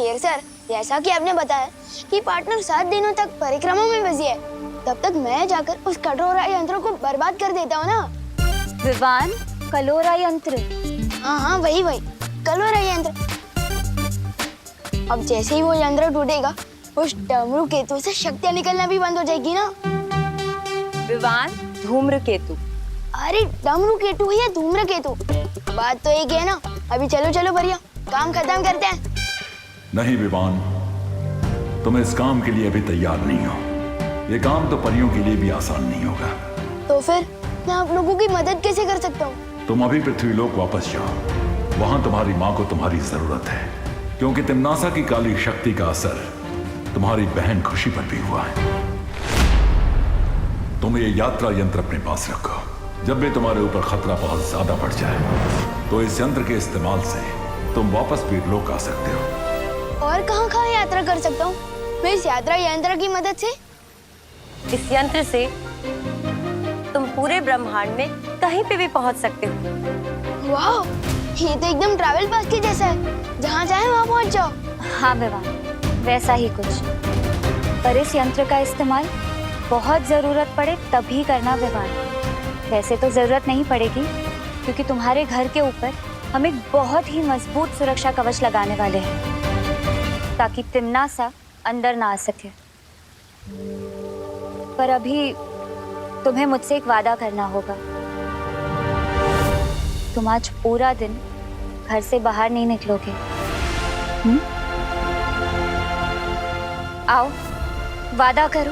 शेर सर, जैसा कि आपने बताया कि पार्टनर 7 दिनों तक परिक्रमा में बिजी है, तब तक मैं जाकर उस कटोरा यंत्र को बर्बाद कर देता हूँ ना। विवान, कलोरा यंत्र? हाँ, वही कलोरा यंत्र। अब जैसे ही वो यंत्र टूटेगा, उस डमरू केतु से शक्तियाँ निकलना भी बंद हो जाएगी ना। विवान, धूम्रकेतु। अरे डमरू केतु है या धूम्रकेतु, बात तो एक है ना। अभी चलो भैया, काम खत्म करते हैं। नहीं विवान, तुम इस काम के लिए अभी तैयार नहीं हो। ये काम तो परियों के लिए भी आसान नहीं होगा। तो फिर मैं आप लोगों की मदद कैसे कर सकता हूँ? तुम अभी पृथ्वीलोक वापस जाओ। वहां तुम्हारी माँ को तुम्हारी जरूरत है, क्योंकि तिम्नासा की काली शक्ति का असर तुम्हारी बहन खुशी पर भी हुआ है। तुम ये यात्रा यंत्र अपने पास रखो। जब भी तुम्हारे ऊपर खतरा बहुत ज्यादा बढ़ जाए, तो इस यंत्र के इस्तेमाल से तुम वापस वीरलोक आ सकते हो। और कहाँ यात्रा कर सकता हूँ मैं इस यात्रा यंत्र की मदद से? इस यंत्र से तुम पूरे ब्रह्मांड में कहीं पे भी पहुंच सकते हो। वाह, ये तो एकदम ट्रैवल पास के जैसा है, जहाँ चाहे वहाँ पहुँच जाओ। हाँ विवान, वैसा ही कुछ। पर इस यंत्र का इस्तेमाल बहुत जरूरत पड़े तभी करना विवान। वैसे तो जरूरत नहीं पड़ेगी, क्योंकि तुम्हारे घर के ऊपर हम एक बहुत ही मजबूत सुरक्षा कवच लगाने वाले हैं, ताकि तिम्नासा अंदर ना आ सके। पर अभी तुम्हें मुझसे एक वादा करना होगा। तुम आज पूरा दिन घर से बाहर नहीं निकलोगे। आओ, वादा करो।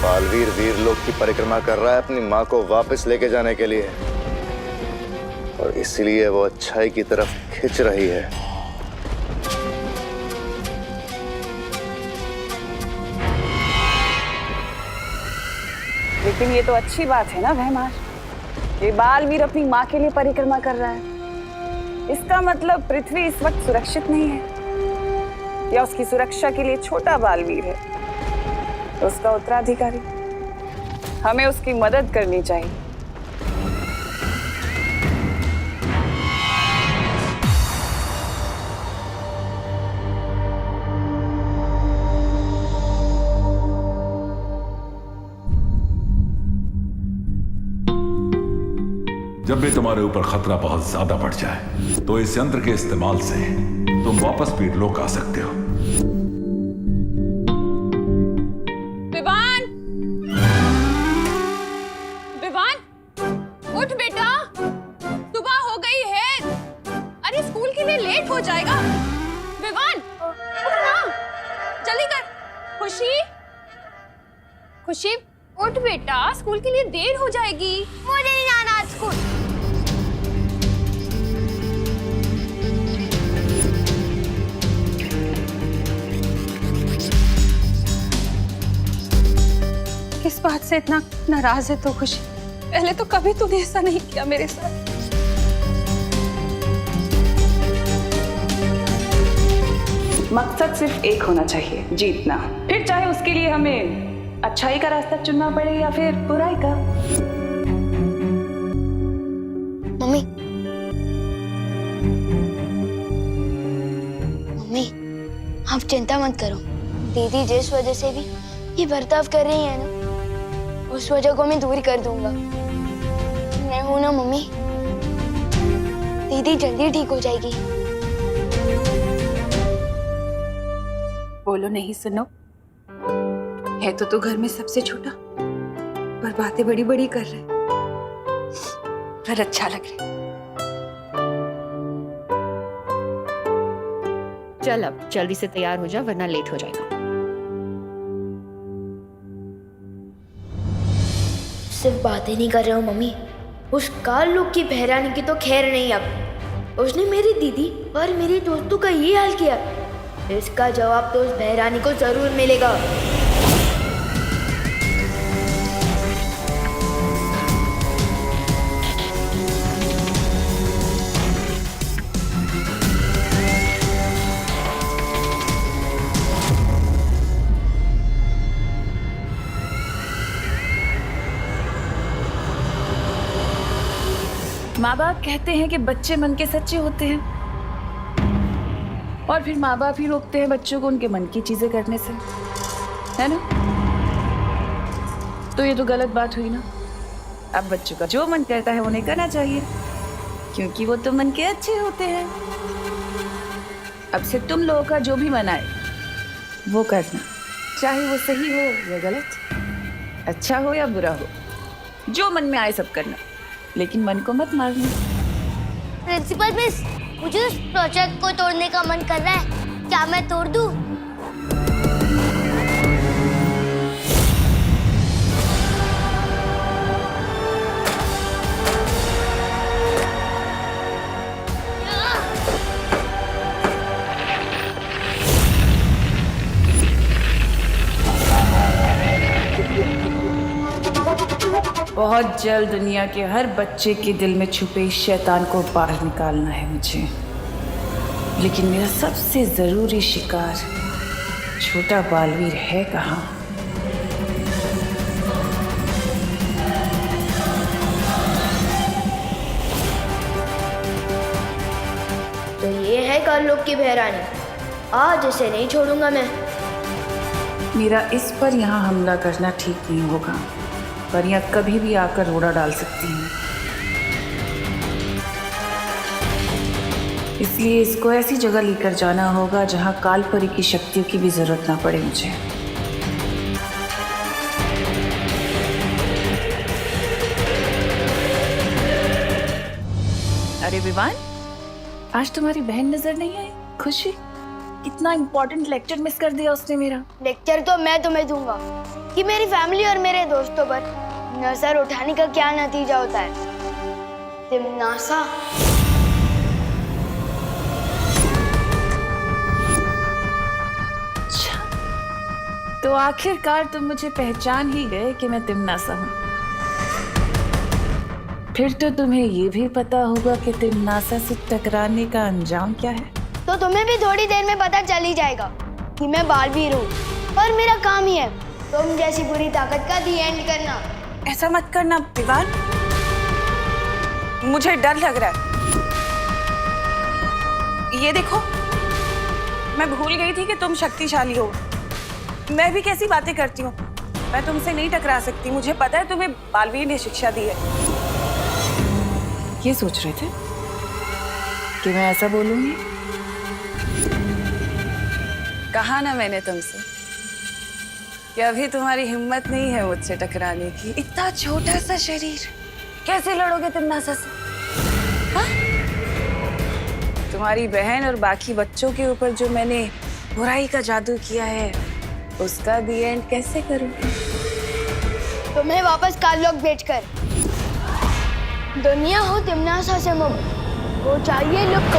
बालवीर वीरलोक की परिक्रमा कर रहा है अपनी माँ को वापस लेके जाने के लिए, और इसलिए वो अच्छाई की तरफ खिंच रही है। लेकिन ये तो अच्छी बात है ना भैमार, ये बालवीर अपनी माँ के लिए परिक्रमा कर रहा है। इसका मतलब पृथ्वी इस वक्त सुरक्षित नहीं है, या उसकी सुरक्षा के लिए छोटा बालवीर है तो उसका उत्तराधिकारी। हमें उसकी मदद करनी चाहिए। जब भी तुम्हारे ऊपर खतरा बहुत ज्यादा बढ़ जाए, तो इस यंत्र के इस्तेमाल से तुम वापस वीरलोक आ सकते हो। विवान, उठ बेटा, सुबह हो गई है। अरे स्कूल के लिए लेट हो जाएगा। विवान, उठ ना, जल्दी कर। खुशी, उठ बेटा, स्कूल के लिए देर हो जाएगी। मुझे नहीं जाना आज स्कूल। किस बात से इतना नाराज है तो खुशी? पहले तो कभी तूने ऐसा नहीं किया मेरे साथ। मकसद सिर्फ एक होना चाहिए, जीतना। फिर चाहे उसके लिए हमें अच्छाई का रास्ता चुनना पड़े या फिर बुराई का। मम्मी, आप चिंता मत करो। दीदी जिस वजह से भी ये बर्ताव कर रही है ना, उस वजह को मैं दूर कर दूंगा। मैं हूं ना मम्मी, दीदी जल्दी ठीक हो जाएगी। बोलो नहीं सुनो, है तो तू घर में सबसे छोटा, पर बातें बड़ी बड़ी कर रहे, पर अच्छा लग रहा। चल अब जल्दी से तैयार हो जा, वरना लेट हो जाएगा। सिर्फ बातें नहीं कर रहे हो मम्मी, उस काल लोक की बहरानी की तो खैर नहीं। अब उसने मेरी दीदी और मेरी दोस्तों का ये हाल किया, इसका जवाब तो उस बहरानी को जरूर मिलेगा। माँ बाप कहते हैं कि बच्चे मन के सच्चे होते हैं, और फिर माँ बाप ही रोकते हैं बच्चों को उनके मन की चीजें करने से, है ना? तो ये तो गलत बात हुई ना। अब बच्चों का जो मन करता है उन्हें करना चाहिए, क्योंकि वो तो मन के अच्छे होते हैं। अब से तुम लोगों का जो भी मन आए वो करना, चाहे वो सही हो या गलत, अच्छा हो या बुरा हो, जो मन में आए सब करना, लेकिन मन को मत मारना। प्रिंसिपल मिस, मुझे उस प्रोजेक्ट को तोड़ने का मन कर रहा है, क्या मैं तोड़ दूं? बहुत जल्द दुनिया के हर बच्चे के दिल में छुपे इस शैतान को बाहर निकालना है मुझे, लेकिन मेरा सबसे जरूरी शिकार छोटा बालवीर है कहाँ? तो ये है काललोक की बहरानी, आज इसे नहीं छोड़ूंगा मैं। मेरा इस पर यहाँ हमला करना ठीक नहीं होगा, पर यहाँ कभी भी आकर रोड़ा डाल सकती हैं, इसलिए इसको ऐसी जगह लेकर जाना होगा जहाँ कालपरी की शक्तियों की भी जरूरत ना पड़े मुझे। अरे विवान, आज तुम्हारी बहन नजर नहीं आई? खुशी, कितना इंपॉर्टेंट लेक्चर मिस कर दिया उसने मेरा। लेक्चर तो मैं तुम्हें दूंगा कि मेरी फैमिली और मेरे दोस्तों पर नजर उठाने का क्या नतीजा होता है। तिमनासा, अच्छा, तो आखिरकार तुम मुझे पहचान ही गए कि मैं तिमनासा हूँ। फिर तो तुम्हें ये भी पता होगा कि तिमनासा से टकराने का अंजाम क्या है। तो तुम्हें भी थोड़ी देर में पता चल ही जाएगा कि मैं बालवीर हूँ, और मेरा काम ही है तुम जैसी बुरी ताकत का दी एंड करना। ऐसा मत करना विवान, मुझे डर लग रहा है। ये देखो, मैं भूल गई थी कि तुम शक्तिशाली हो। मैं भी कैसी बातें करती हूँ, मैं तुमसे नहीं टकरा सकती। मुझे पता है तुम्हें बालवीर ने शिक्षा दी है। ये सोच रहे थे कि मैं ऐसा बोलूंगी? कहा ना मैंने तुमसे कि अभी तुम्हारी हिम्मत नहीं है मुझसे टकराने की। इतना छोटा सा शरीर, कैसे लड़ोगे तिमनासा से? हाँ? तुम्हारी बहन और बाकी बच्चों के ऊपर जो मैंने बुराई का जादू किया है, उसका दी एंड कैसे करूंगी? तुम्हें वापस काललोक भेजकर दुनिया हो तिमनासा से मुक्त हो चाहिए लुक।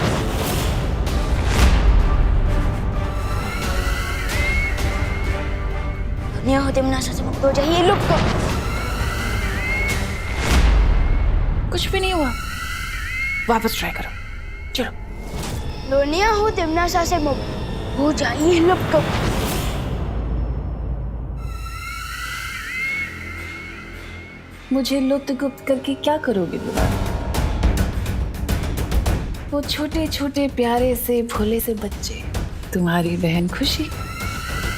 दुनिया हो तिमनासा से मुक्त हो जाइए लुक। कुछ भी नहीं हुआ, वापस ट्राई करो, चलो। दुनिया हो तिमनासा से मुक्त हो जाइए लुक। मुझे लुप्त गुप्त करके क्या करोगे विवान? वो छोटे छोटे प्यारे से भोले से बच्चे, तुम्हारी बहन खुशी,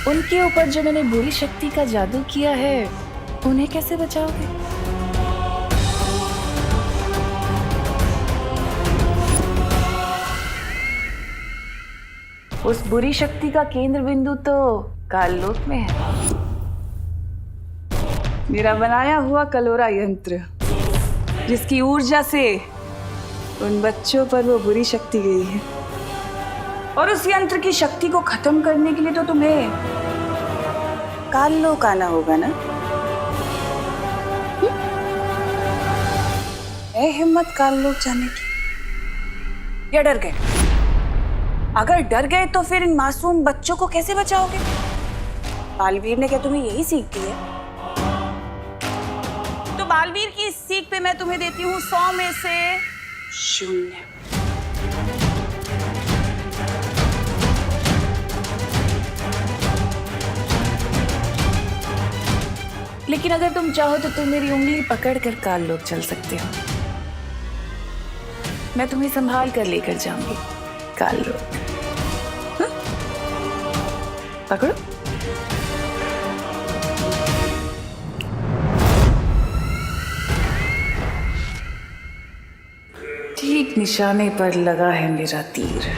उनके ऊपर जो मैंने बुरी शक्ति का जादू किया है, उन्हें कैसे बचाओगे? उस बुरी शक्ति का केंद्र बिंदु तो काललोक में है। मेरा बनाया हुआ कलोरा यंत्र, जिसकी ऊर्जा से उन बच्चों पर वो बुरी शक्ति गई है। और उस यंत्र की शक्ति को खत्म करने के लिए तो तुम्हें काललोक आना होगा ना? है हिम्मत काललोक जाने की, या डर गए? अगर डर गए तो फिर इन मासूम बच्चों को कैसे बचाओगे? बालवीर ने क्या तुम्हें यही सीख दी है? तो बालवीर की इस सीख पे मैं तुम्हें देती हूँ 100 में से 0। लेकिन अगर तुम चाहो तो तुम मेरी उंगली पकड़ कर काललोक चल सकते हो। मैं तुम्हें संभाल कर लेकर जाऊंगी। काल लोग, हाँ? पकड़ो। ठीक निशाने पर लगा है मेरा तीर।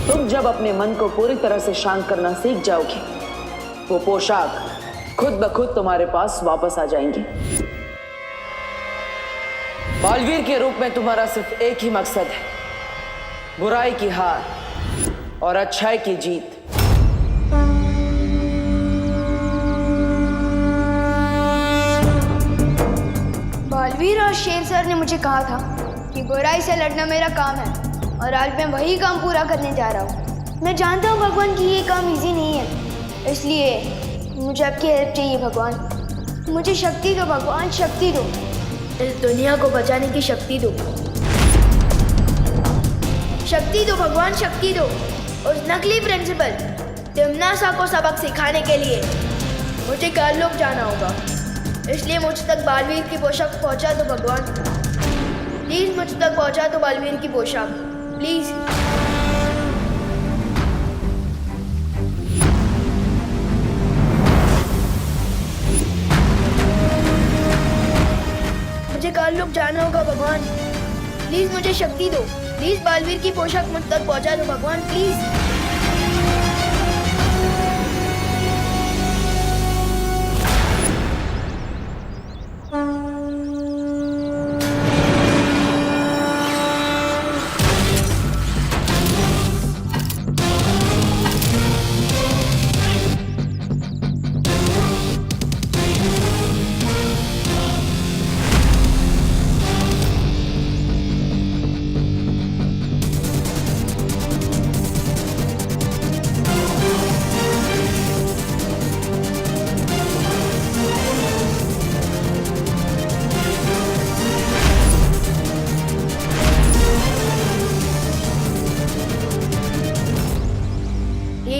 तुम जब अपने मन को पूरी तरह से शांत करना सीख जाओगे, वो पोशाक खुद ब खुद तुम्हारे पास वापस आ जाएंगी। बालवीर के रूप में तुम्हारा सिर्फ एक ही मकसद है, बुराई की हार और अच्छाई की जीत। बालवीर और शेर सर ने मुझे कहा था कि बुराई से लड़ना मेरा काम है, और आज मैं वही काम पूरा करने जा रहा हूँ। मैं जानता हूँ भगवान कि ये काम इजी नहीं है, इसलिए मुझे आपकी हेल्प चाहिए भगवान। मुझे शक्ति दो भगवान, शक्ति दो। इस दुनिया को बचाने की शक्ति दो। शक्ति दो भगवान, शक्ति दो। उस नकली प्रिंसिपल तिम्नासा को सबक सिखाने के लिए मुझे काललोक जाना होगा, इसलिए मुझ तक बालवीर की पोशाक पहुंचा दो भगवान। प्लीज मुझ तक पहुंचा दो बालवीर की पोशाक, प्लीज। मुझे काललोक जाना होगा भगवान, प्लीज मुझे शक्ति दो। प्लीज बालवीर की पोशाक मुझ तक पहुंचा दो भगवान, प्लीज।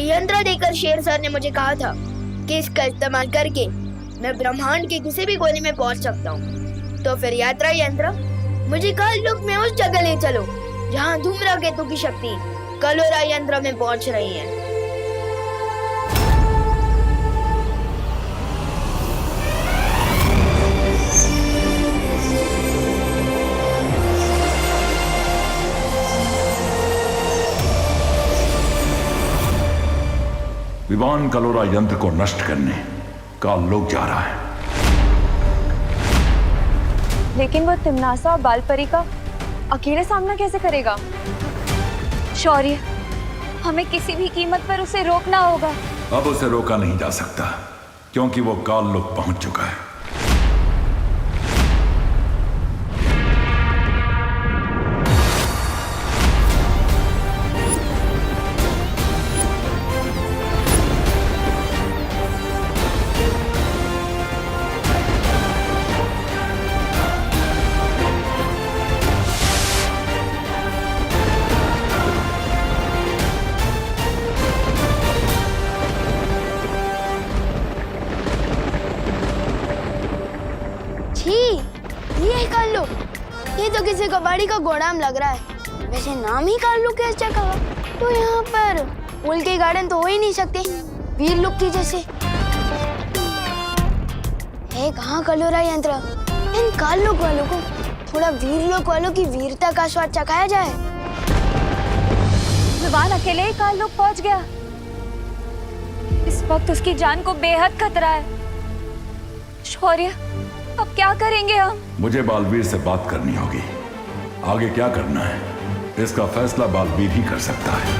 यंत्र देकर शेर सर ने मुझे कहा था कि इसका इस्तेमाल करके मैं ब्रह्मांड के किसी भी कोने में पहुंच सकता हूँ। तो फिर यात्रा यंत्र मुझे काललोक में उस जगह ले चलो जहाँ धूम्रकेतु की शक्ति कलोरा यंत्र में पहुंच रही है। विवान कलोरा यंत्र को नष्ट करने काललोक जा रहा है। लेकिन वो तिम्नासा और बालपरी का अकेले सामना कैसे करेगा? शौर्य, हमें किसी भी कीमत पर उसे रोकना होगा। अब उसे रोका नहीं जा सकता क्योंकि वो काललोक पहुंच चुका है। ये तो किसी कबाड़ी का गोदाम लग रहा है। वैसे नाम ही काललोक है इस जगह का, तो यहाँ पर फूल के गार्डन तो हो ही नहीं सकते वीरलोक की जैसे। है कहाँ कलोरा यंत्र? इन काललोक वालों को थोड़ा वीरलोक वालों की वीरता का स्वाद चखाया जाए। विवान अकेले ही काललोक पहुंच गया। इस वक्त उसकी जान को बेहद खतरा है। शौर्य, अब क्या करेंगे हम? मुझे बालवीर से बात करनी होगी। आगे क्या करना है इसका फैसला बालवीर ही कर सकता है।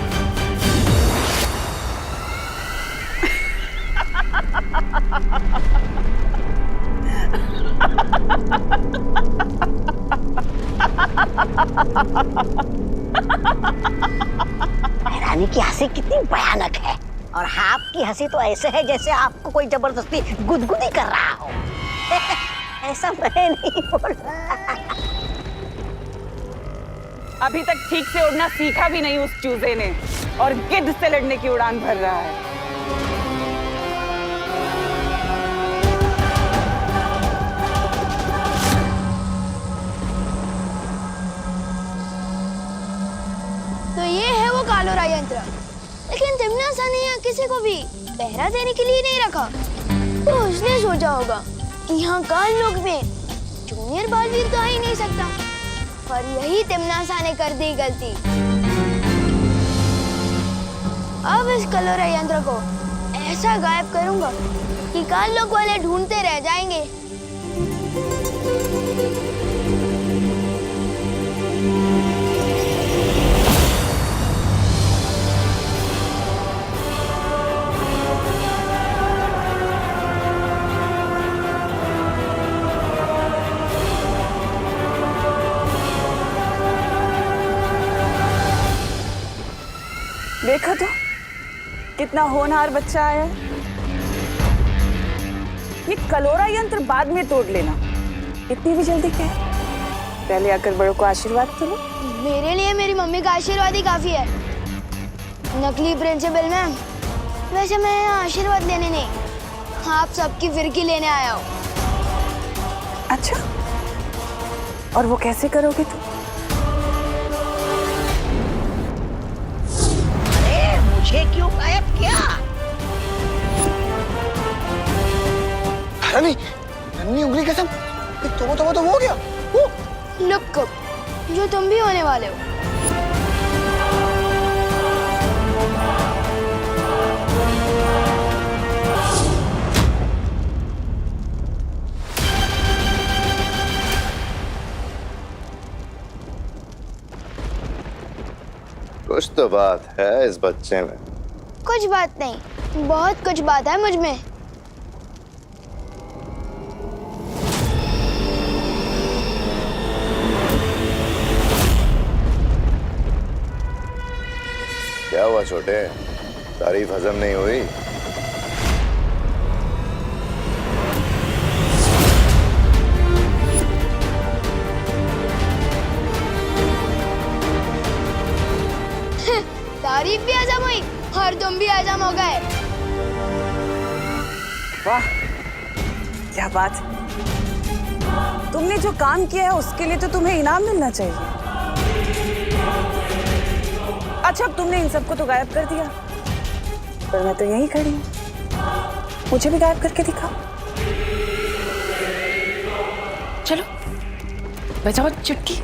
रानी की हंसी कितनी भयानक है। और आपकी हंसी तो ऐसे है जैसे आपको कोई जबरदस्ती गुदगुदी कर रहा हो। ऐसा मैं नहीं बोल रहा। अभी तक ठीक से उड़ना सीखा भी नहीं उस चूजे ने, और गिद्ध से लड़ने की उड़ान भर रहा है। तो ये है वो कालोरा यंत्र। लेकिन तिमनासा ने यहाँ किसी को भी पहरा देने के लिए नहीं रखा। तो उसने सोचा होगा कि यहाँ काल लोक में जूनियर बालवीर तो आ ही नहीं सकता, और यही तिमनासा ने कर दी गलती। अब इस कलोरा यंत्र को ऐसा गायब करूंगा कि काल लोक वाले ढूंढते रह जाएंगे। देखा तो कितना होनहार बच्चा आया। ये कलोरा यंत्र बाद में तोड़ लेना, इतनी भी जल्दी क्या है? पहले आकर बड़ों को आशीर्वाद तो लो। मेरे लिए मेरी मम्मी का आशीर्वाद ही काफी है। नकली प्रिंसिपल मैम, वैसे मैं यहाँ आशीर्वाद लेने नहीं, आप सबकी फिरकी लेने आया हूँ। अच्छा, और वो कैसे करोगे तुम? मुझे क्यों गायब किया? नहीं, नन्ही उंगली कसम, तो हो गया। लुक, जो तुम भी होने वाले हो। कुछ तो बात है इस बच्चे में। कुछ बात नहीं, बहुत कुछ बात है मुझ में। क्या हुआ छोटे, तारीफ हजम नहीं हुई? तारीफ भी हजम हुई और तुम भी हजम हो गए। वाह, क्या बात। तुमने जो काम किया है उसके लिए तो तुम्हें इनाम मिलना चाहिए। अच्छा, अब तुमने इन सबको तो गायब कर दिया, पर मैं तो यहीं खड़ी हूँ। मुझे भी गायब करके दिखाओ। चलो बजाओ चुटकी।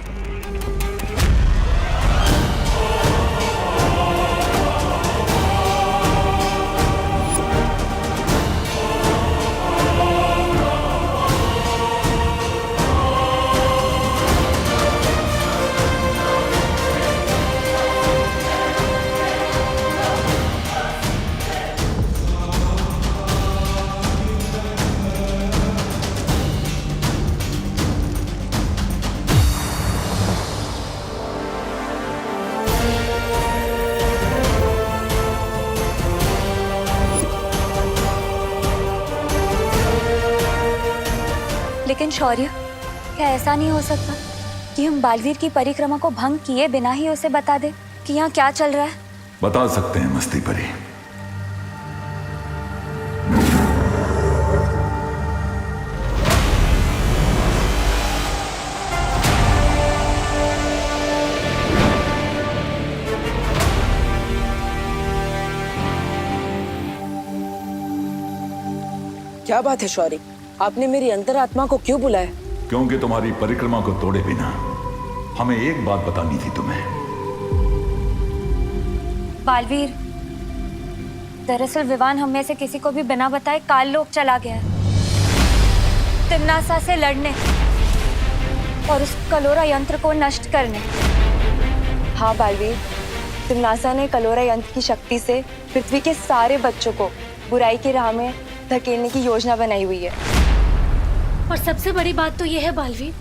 लेकिन शौर्य, क्या ऐसा नहीं हो सकता कि हम बालवीर की परिक्रमा को भंग किए बिना ही उसे बता दे कि यहाँ क्या चल रहा है? बता सकते हैं मस्ती परी। क्या बात है शौर्य, आपने मेरी अंतरात्मा को क्यों बुलाया? क्योंकि तुम्हारी परिक्रमा को तोड़े बिना हमें एक बात बतानी थी तुम्हें। बालवीर, दरअसल विवान हम में से किसी को भी बिना बताए काल लोक चला गया है, तिमनासा से लड़ने और उस कलोरा यंत्र को नष्ट करने। हाँ बालवीर, तिमनासा ने कलोरा यंत्र की शक्ति से पृथ्वी के सारे बच्चों को बुराई की राह में धकेलने की योजना बनाई हुई है। और सबसे बड़ी बात तो यह है बालवीर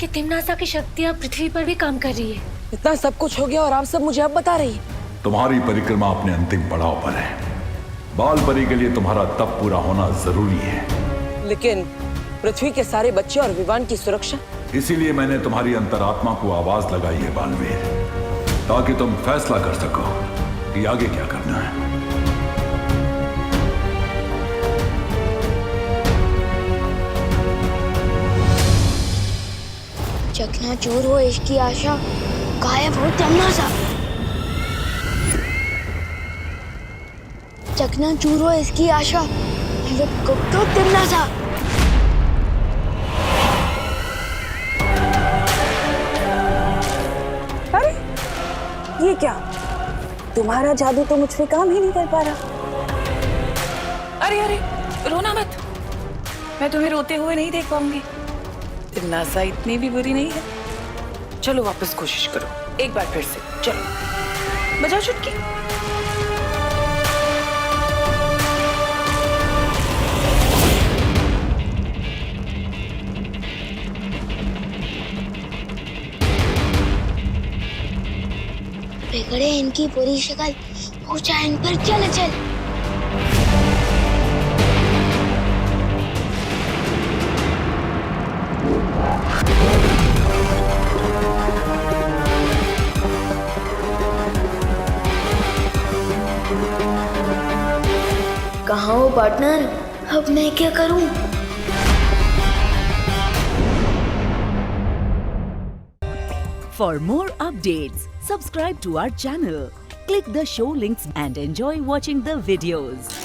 कि तिमनासा की शक्तियाँ पृथ्वी पर भी काम कर रही है। इतना सब कुछ हो गया और आप सब मुझे अब बता रही है? तुम्हारी परिक्रमा अपने अंतिम पड़ाव पर है। बाल परी के लिए तुम्हारा तप पूरा होना जरूरी है। लेकिन पृथ्वी के सारे बच्चे और विवान की सुरक्षा? इसीलिए मैंने तुम्हारी अंतरात्मा को आवाज लगाई है बालवीर, ताकि तुम फैसला कर सको कि आगे क्या करना है। चकनाचूर हो इसकी आशा, गायब हो तमन्ना। चकनाचूर हो इसकी आशा, गुप्त हो तमन्ना। अरे ये क्या, तुम्हारा जादू तो मुझ पे काम ही नहीं कर पा रहा। अरे अरे रोना मत, मैं तुम्हें रोते हुए नहीं देख पाऊंगी। तिमनासा इतनी भी बुरी नहीं है। चलो वापस कोशिश करो, एक बार फिर से। चलो बजाओ चुटकी। बिगड़े इनकी पूरी शक्ल, ऊंचा इन पर चल चल। कहाँ हो पार्टनर, अब मैं क्या करूं? For more updates, subscribe to our channel, click the show links and enjoy watching the videos.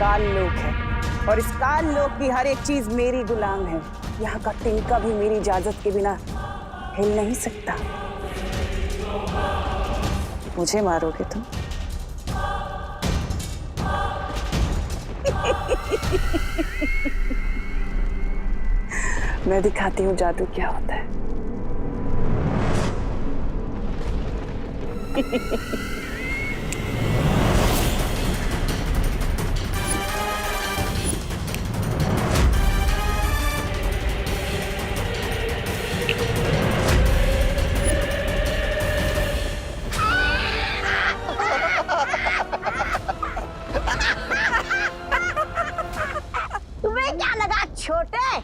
काल लोक है और इस काल लोक की हर एक चीज मेरी गुलाम है। यहाँ का तिनका भी मेरी इजाजत के बिना हिल नहीं सकता। मुझे मारोगे तुम? मैं दिखाती हूँ जादू क्या होता है। तुम्हें क्या लगा छोटे?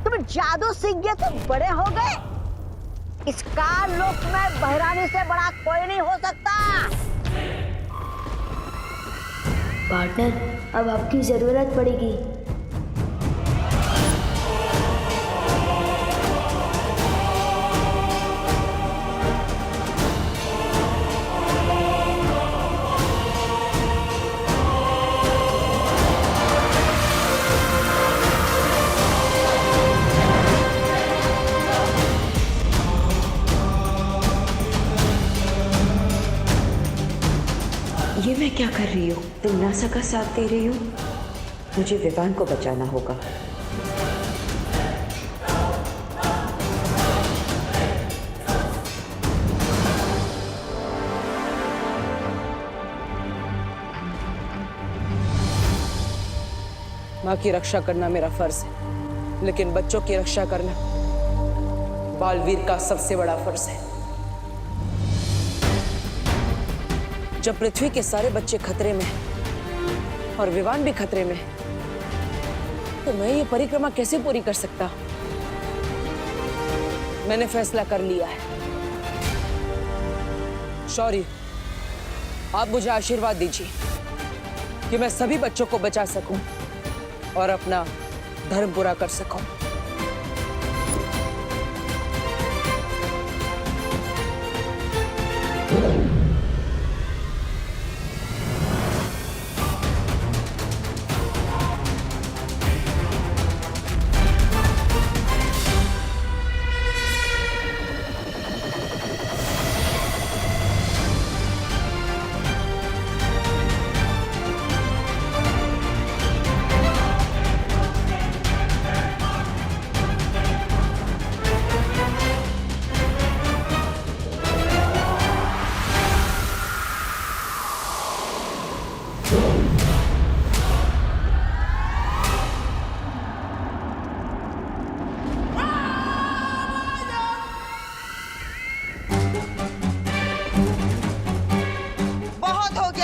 तुम जादू सीख गए तो बड़े हो गए? इस काल लोक में बहरानी से बड़ा कोई नहीं हो सकता। पार्टनर, अब आपकी जरूरत पड़ेगी। ये मैं क्या कर रही हूँ? तिमनासा का साथ दे रही हूँ। मुझे विवान को बचाना होगा। माँ की रक्षा करना मेरा फर्ज है, लेकिन बच्चों की रक्षा करना बालवीर का सबसे बड़ा फर्ज है। जब पृथ्वी के सारे बच्चे खतरे में हैं और विवान भी खतरे में है, तो मैं ये परिक्रमा कैसे पूरी कर सकता? मैंने फैसला कर लिया है। शौर्य, आप मुझे आशीर्वाद दीजिए कि मैं सभी बच्चों को बचा सकूं और अपना धर्म पूरा कर सकूं।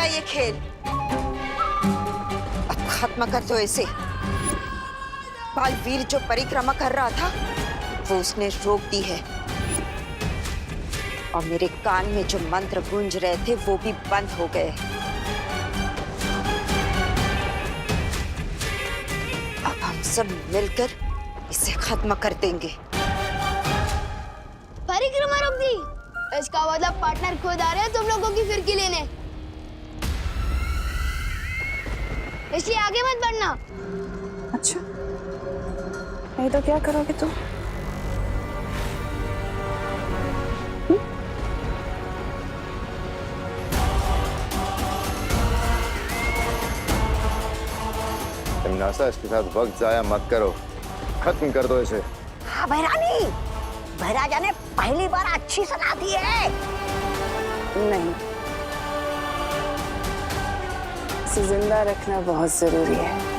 ये खेल अब खत्म कर दो इसे। बालवीर जो परिक्रमा कर रहा था वो उसने रोक दी है, और मेरे कान में जो मंत्र गूंज रहे थे वो भी बंद हो गए। अब हम सब मिलकर इसे खत्म कर देंगे। परिक्रमा रोक दी? इसका मतलब पार्टनर खुद आ रहे हैं तुम लोगों की फिरकी लेने, इसलिए आगे मत बढ़ना। अच्छा, नहीं तो क्या करोगे तुम? तिमनासा, इसके साथ वक्त जाया मत करो, खत्म कर दो इसे। हाँ बहरानी, बहराजा ने पहली बार अच्छी सलाह दी है। नहीं, इसे जिंदा रखना बहुत जरूरी है।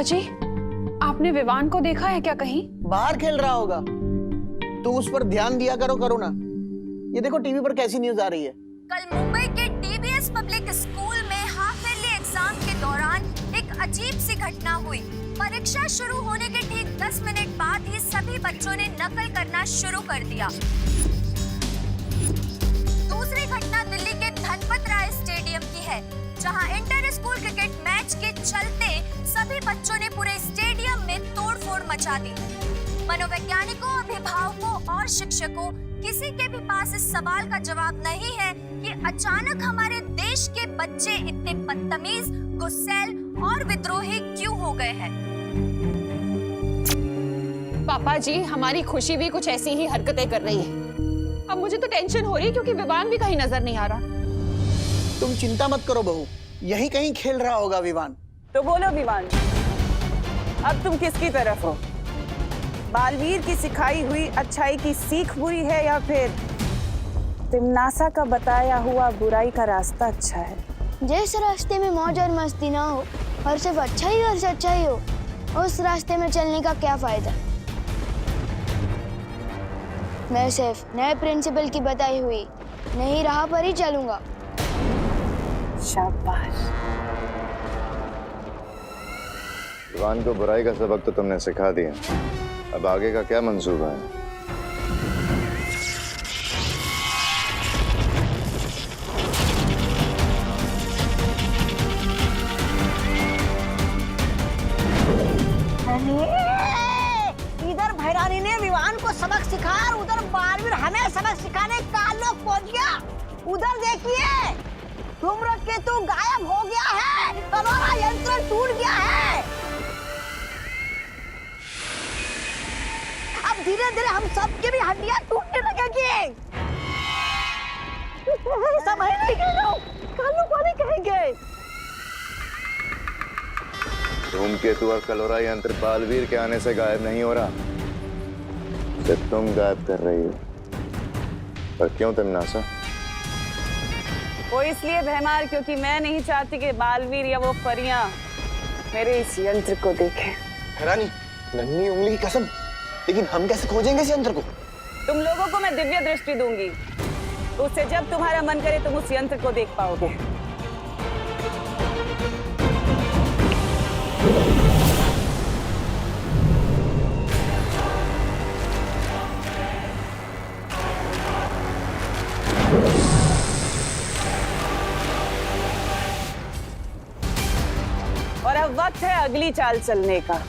पापा जी, आपने विवान को देखा है क्या कहीं? बाहर खेल रहा होगा। तो उस पर ध्यान दिया करो ना। ये देखो टीवी पर कैसी न्यूज आ रही है। कल मुंबई के डीबीएस पब्लिक स्कूल में हाफ ईयरली एग्जाम के दौरान एक अजीब सी घटना हुई। परीक्षा शुरू होने के ठीक 10 मिनट बाद ही सभी बच्चों ने नकल करना शुरू कर दिया। दूसरी घटना दिल्ली के धनपत राय स्टेडियम की है, जहां इंटर स्कूल क्रिकेट मैच के चलते सभी बच्चों ने पूरे स्टेडियम में तोड़फोड़ मचा दी। मनोवैज्ञानिकों, अभिभावकों और शिक्षकों, किसी के भी पास इस सवाल का जवाब नहीं है कि अचानक हमारे देश के बच्चे इतने बदतमीज, गुस्सैल और विद्रोही क्यों हो गए हैं। पापा जी, हमारी खुशी भी कुछ ऐसी ही हरकतें कर रही है। अब मुझे तो टेंशन हो रही है क्योंकि विवान भी कहीं नजर नहीं आ रहा। तुम चिंता मत करो बहू, यही कहीं खेल रहा होगा विवान। तो बोलो विवान, अब तुम किसकी तरफ हो? बालवीर की सिखाई हुई अच्छाई की सीख बुरी है या फिर तिमनासा का बताया हुआ बुराई का रास्ता अच्छा है? जिस रास्ते में मौज और मस्ती ना हो और सिर्फ अच्छा ही और सच्चाई हो, उस रास्ते में चलने का क्या फायदा। मैं सिर्फ नए प्रिंसिपल की बताई हुई नई राह पर ही चलूंगा। शाबाश। विवान को बुराई का सबक तो तुमने सिखा दिया, अब आगे का क्या मंसूबा है? इधर भैरानी ने विवान को सबक सिखाया और उधर बालवीर हमें सबक सिखाने का लोग पहुंच गया। उधर देखिए, धूम्रकेतु गायब हो गया है, हमारा यंत्र टूट गया है। अब धीरे धीरे हम सबकी भी हड्डियां टूटने लगेगी। समझ नहीं गए, कालू को नहीं कहेंगे। धूमकेतु और कलोरा यंत्र बालवीर के आने से गायब नहीं हो रहा, सिर्फ तुम गायब कर रही हो। पर क्यों तिमनासा? वो इसलिए भैमार क्योंकि मैं नहीं चाहती कि बालवीर या वो परियां मेरे इस यंत्र को देखें। रानी, नन्ही उंगली की कसम, लेकिन हम कैसे खोजेंगे इस यंत्र को? तुम लोगों को मैं दिव्य दृष्टि दूंगी, तो उससे जब तुम्हारा मन करे तुम उस यंत्र को देख पाओगे। और अब वक्त है अगली चाल चलने का।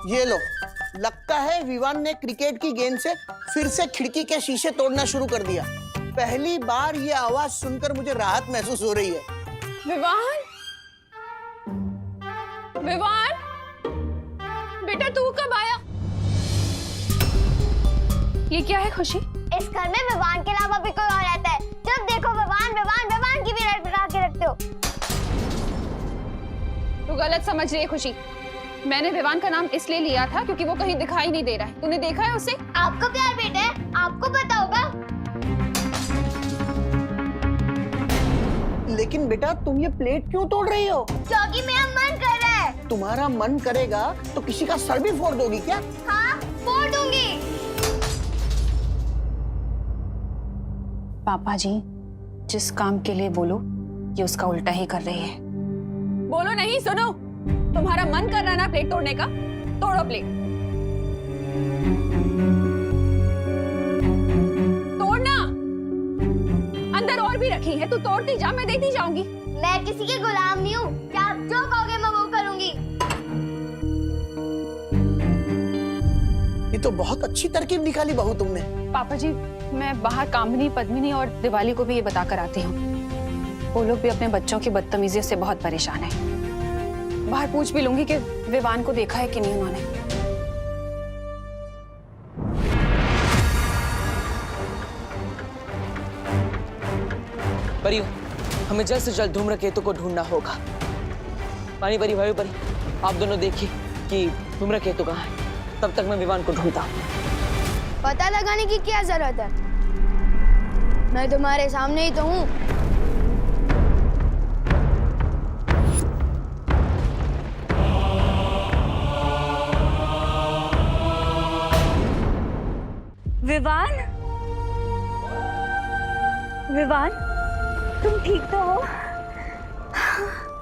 ये लो, लगता है विवान ने क्रिकेट की गेंद से फिर से खिड़की के शीशे तोड़ना शुरू कर दिया। पहली बार ये आवाज सुनकर मुझे राहत महसूस हो रही है। विवान, विवान, बेटा तू कब आया? ये क्या है खुशी? इस घर में विवान के अलावा भी कोई और रहता है। जब देखो विवान विवान विवान की भी रट बना के रखते हो। तू गलत समझ रही है खुशी। मैंने विवान का नाम इसलिए लिया था क्योंकि वो कहीं दिखाई नहीं दे रहा है। तूने देखा है उसे? आपका प्यार बेटा है, आपको पता होगा। लेकिन बेटा तुम ये प्लेट क्यों तोड़ रही हो? क्योंकि मेरा मन कर रहा है। तुम्हारा मन करेगा तो किसी का सर भी फोड़ दोगी क्या? हाँ, फोड़ दूंगी। पापा जी, जिस काम के लिए बोलो ये उसका उल्टा ही कर रही है। बोलो नहीं, सुनो। तुम्हारा मन कर रहा है ना प्लेट तोड़ने का? तोड़ो प्लेट। तोड़ना। अंदर और भी रखी है, तू तोड़ती जा, मैं देती जाऊंगी। मैं किसी के गुलाम नहीं हूँ। क्या आप जो कहोगे मैं वो करूंगी। ये तो बहुत अच्छी तरकीब निकाली बहू तुमने। पापा जी, मैं बाहर कामिनी, पद्मिनी और दिवाली को भी ये बता कर आती हूँ। वो लोग भी अपने बच्चों की बदतमीजी से बहुत परेशान हैं। बाहर पूछ भी लूंगी कि विवान को देखा है कि नहीं उन्होंने। परियो, हमें जल्द से जल्द धूम्रकेतु को ढूंढना होगा। पानी परी, भाई परी, आप दोनों देखिए कि धूम्रकेतु कहाँ है। तब तक मैं विवान को ढूंढता हूँ। पता लगाने की क्या जरूरत है? मैं तुम्हारे सामने ही तो हूँ। विवान, विवान, तुम ठीक तो हो?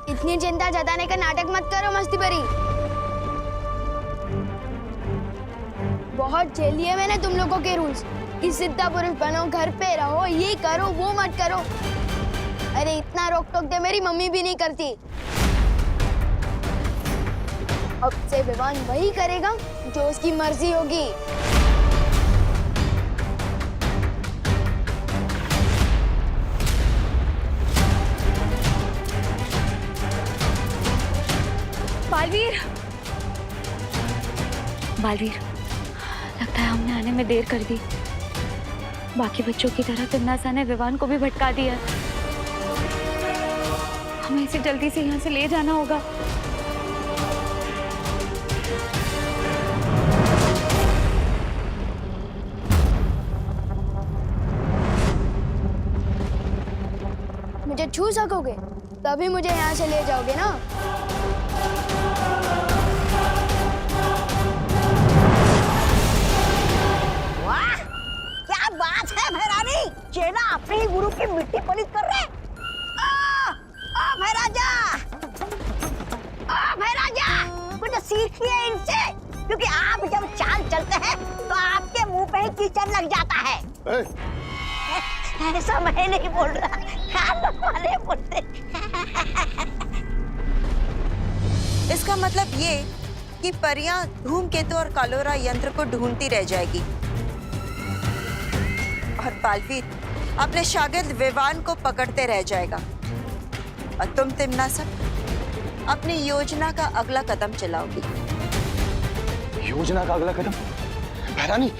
इतनी चिंता जताने का नाटक मत करो मस्ती भरी। बहुत झेल लिए मैंने तुम लोगों के रूल्स कि सिद्धा पुरुष बनो, घर पे रहो, ये करो वो मत करो। अरे इतना रोक टोक दे मेरी मम्मी भी नहीं करती। अब से विवान वही करेगा जो उसकी मर्जी होगी। बालवीर, बालवीर, लगता है हमने आने में देर कर दी। बाकी बच्चों की तरह तिमनासा ने विवान को भी भटका दिया। हमें इसे जल्दी से यहाँ से ले जाना होगा। मुझे छू सकोगे तभी मुझे यहाँ से ले जाओगे ना। वाह, क्या बात है भैरानी, चेला अपने ही गुरु की मिट्टी पलित कर रहे। ओ भैराजा, ओ भैराजा, कुछ सीखिए इनसे, क्योंकि आप जब चाल चलते हैं तो आपके मुंह पे ही कीचड़ लग जाता है। ऐसा मैं नहीं बोल रहा, खान वाले बोलते। इसका मतलब ये कि परियां धूमकेतु और कालोरा यंत्र को ढूंढती रह जाएगी और बालवीर अपने शागिर्द विवान को पकड़ते रह जाएगा और तुम तिमनासा अपनी योजना का अगला कदम चलाओगी। योजना का अगला कदम? भैरानी,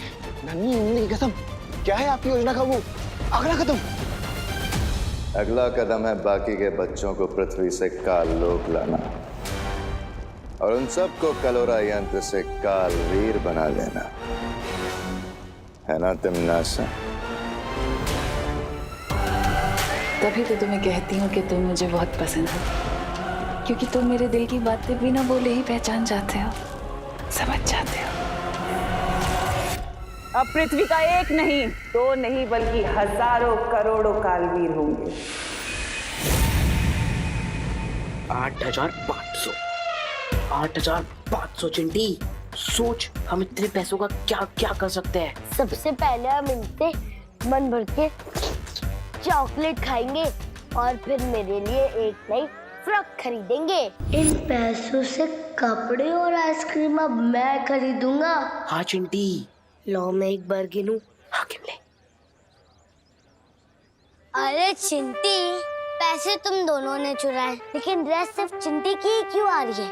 नन्ही उंगली की कसम, क्या है आपकी योजना का वो अगला कदम? अगला कदम है बाकी के बच्चों को पृथ्वी से काल लोक लाना और उन सबको कलोरा यंत्र से कालवीर बना देना, है ना तिमनासा? तभी तो तुम्हें कहती हूँ कि तुम मुझे बहुत पसंद हो, क्योंकि तुम मेरे दिल की बातें बिना बोले ही पहचान जाते हो, समझ जाते हो। अब पृथ्वी का एक नहीं, दो नहीं, बल्कि हजारों करोड़ों कालवीर होंगे। 8,500 8,500 चिंटी, सोच हम इतने पैसों का क्या क्या कर सकते हैं। सबसे पहले हम इनसे मन भर के चॉकलेट खाएंगे और फिर मेरे लिए एक नई फ्रॉक खरीदेंगे। इन पैसों से कपड़े और आइसक्रीम अब मैं खरीदूंगा। हाँ चिंटी, लो मैं एक बार गिनूं। हाँ गिन ले। अरे चिंटी, पैसे तुम दोनों ने चुराए, लेकिन ड्रेस सिर्फ चिंटी की ही क्यों आ रही है?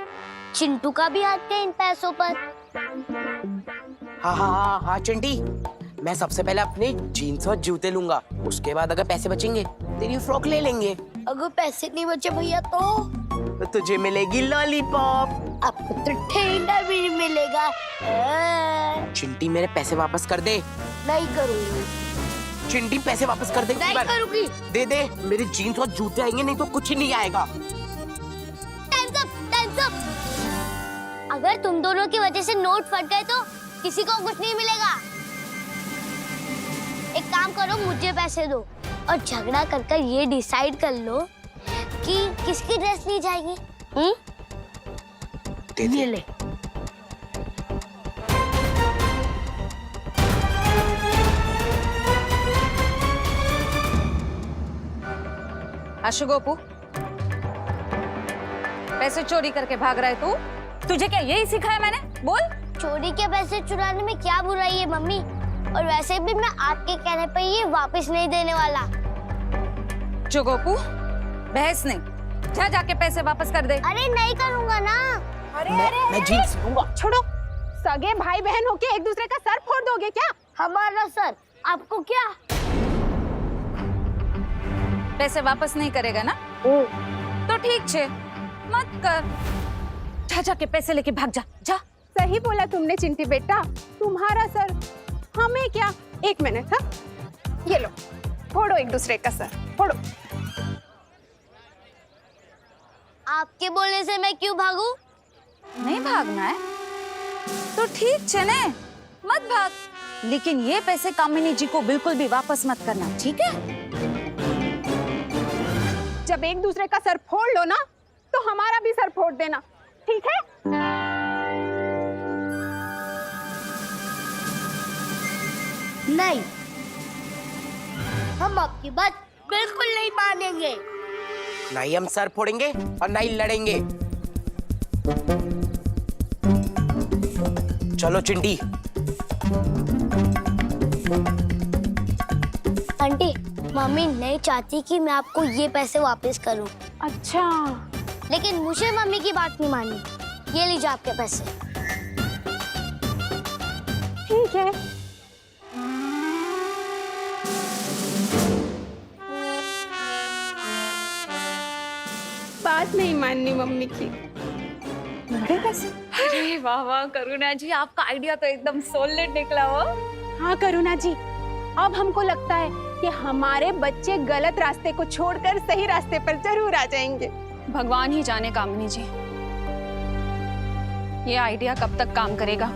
चिंटू का भी हाथ है इन पैसों पर। हाँ हाँ हाँ हाँ चिंटी, मैं सबसे पहले अपने जीन्स और जूते लूंगा, उसके बाद अगर पैसे बचेंगे तेरी फ्रॉक ले लेंगे। अगर पैसे नहीं बचे भैया तो तुझे मिलेगी लॉलीपॉप। आपको तो ठेंगा भी नहीं मिलेगा। चिंटी मेरे पैसे वापस कर दे। नहीं करूंगी। चिंटी पैसे वापस कर दे। नहीं करूंगी। दे दे, मेरे जीन्स और जूते आएंगे, नहीं तो कुछ ही नहीं आएगा। Times up, times up. अगर तुम दोनों की वजह से नोट फट गए तो किसी को कुछ नहीं मिलेगा। एक काम करो, मुझे पैसे दो और झगड़ा कर ये डिसाइड कर लो कि किसकी ड्रेस ली जाएगी। ये ले। अशुगोपू, पैसे चोरी करके भाग रहा है तू? तुझे क्या यही सिखाया मैंने? बोल। चोरी के पैसे चुराने में क्या बुराई है मम्मी? और वैसे भी मैं आपके कहने पे ये वापस नहीं देने वाला। जोगोपू, बहस नहीं, जा जाके पैसे वापस कर दे। अरे नहीं करूंगा ना। मैं जीन्स लूंगा। छोड़ो, सगे भाई बहन होके एक दूसरे का सर फोड़ दोगे क्या? हमारा सर आपको क्या? पैसे वापस नहीं करेगा ना? तो ठीक छे, मत कर। जा जाके पैसे लेके भाग जा, जा। सही बोला तुमने चिंटी बेटा, तुम्हारा सर हमें क्या। एक मिनट, हाँ ये लो, फोड़ो एक दूसरे का सर, फोड़ो। आपके बोलने से मैं क्यों भागूं? नहीं भागना है तो ठीक है ने, मत भाग। लेकिन ये पैसे कामिनी जी को बिल्कुल भी वापस मत करना, ठीक है? जब एक दूसरे का सर फोड़ लो ना, तो हमारा भी सर फोड़ देना, ठीक है? नहीं, हम आपकी बात बिल्कुल नहीं मानेंगे। नहीं हम सर फोड़ेंगे और नहीं लड़ेंगे। चलो चिंटी। आंटी, मम्मी नहीं चाहती कि मैं आपको ये पैसे वापस करूं। अच्छा, लेकिन मुझे मम्मी की बात नहीं मानी। ये लीजिए आपके पैसे। ठीक है। बात नहीं माननी मम्मी की। अरे वाह वाह करुणा जी, आपका आइडिया तो एकदम सॉलिड निकला हो। हाँ करुणा जी, अब हमको लगता है कि हमारे बच्चे गलत रास्ते को छोड़कर सही रास्ते पर जरूर आ जाएंगे। भगवान ही जाने कामिनी जी, ये आइडिया कब तक काम करेगा।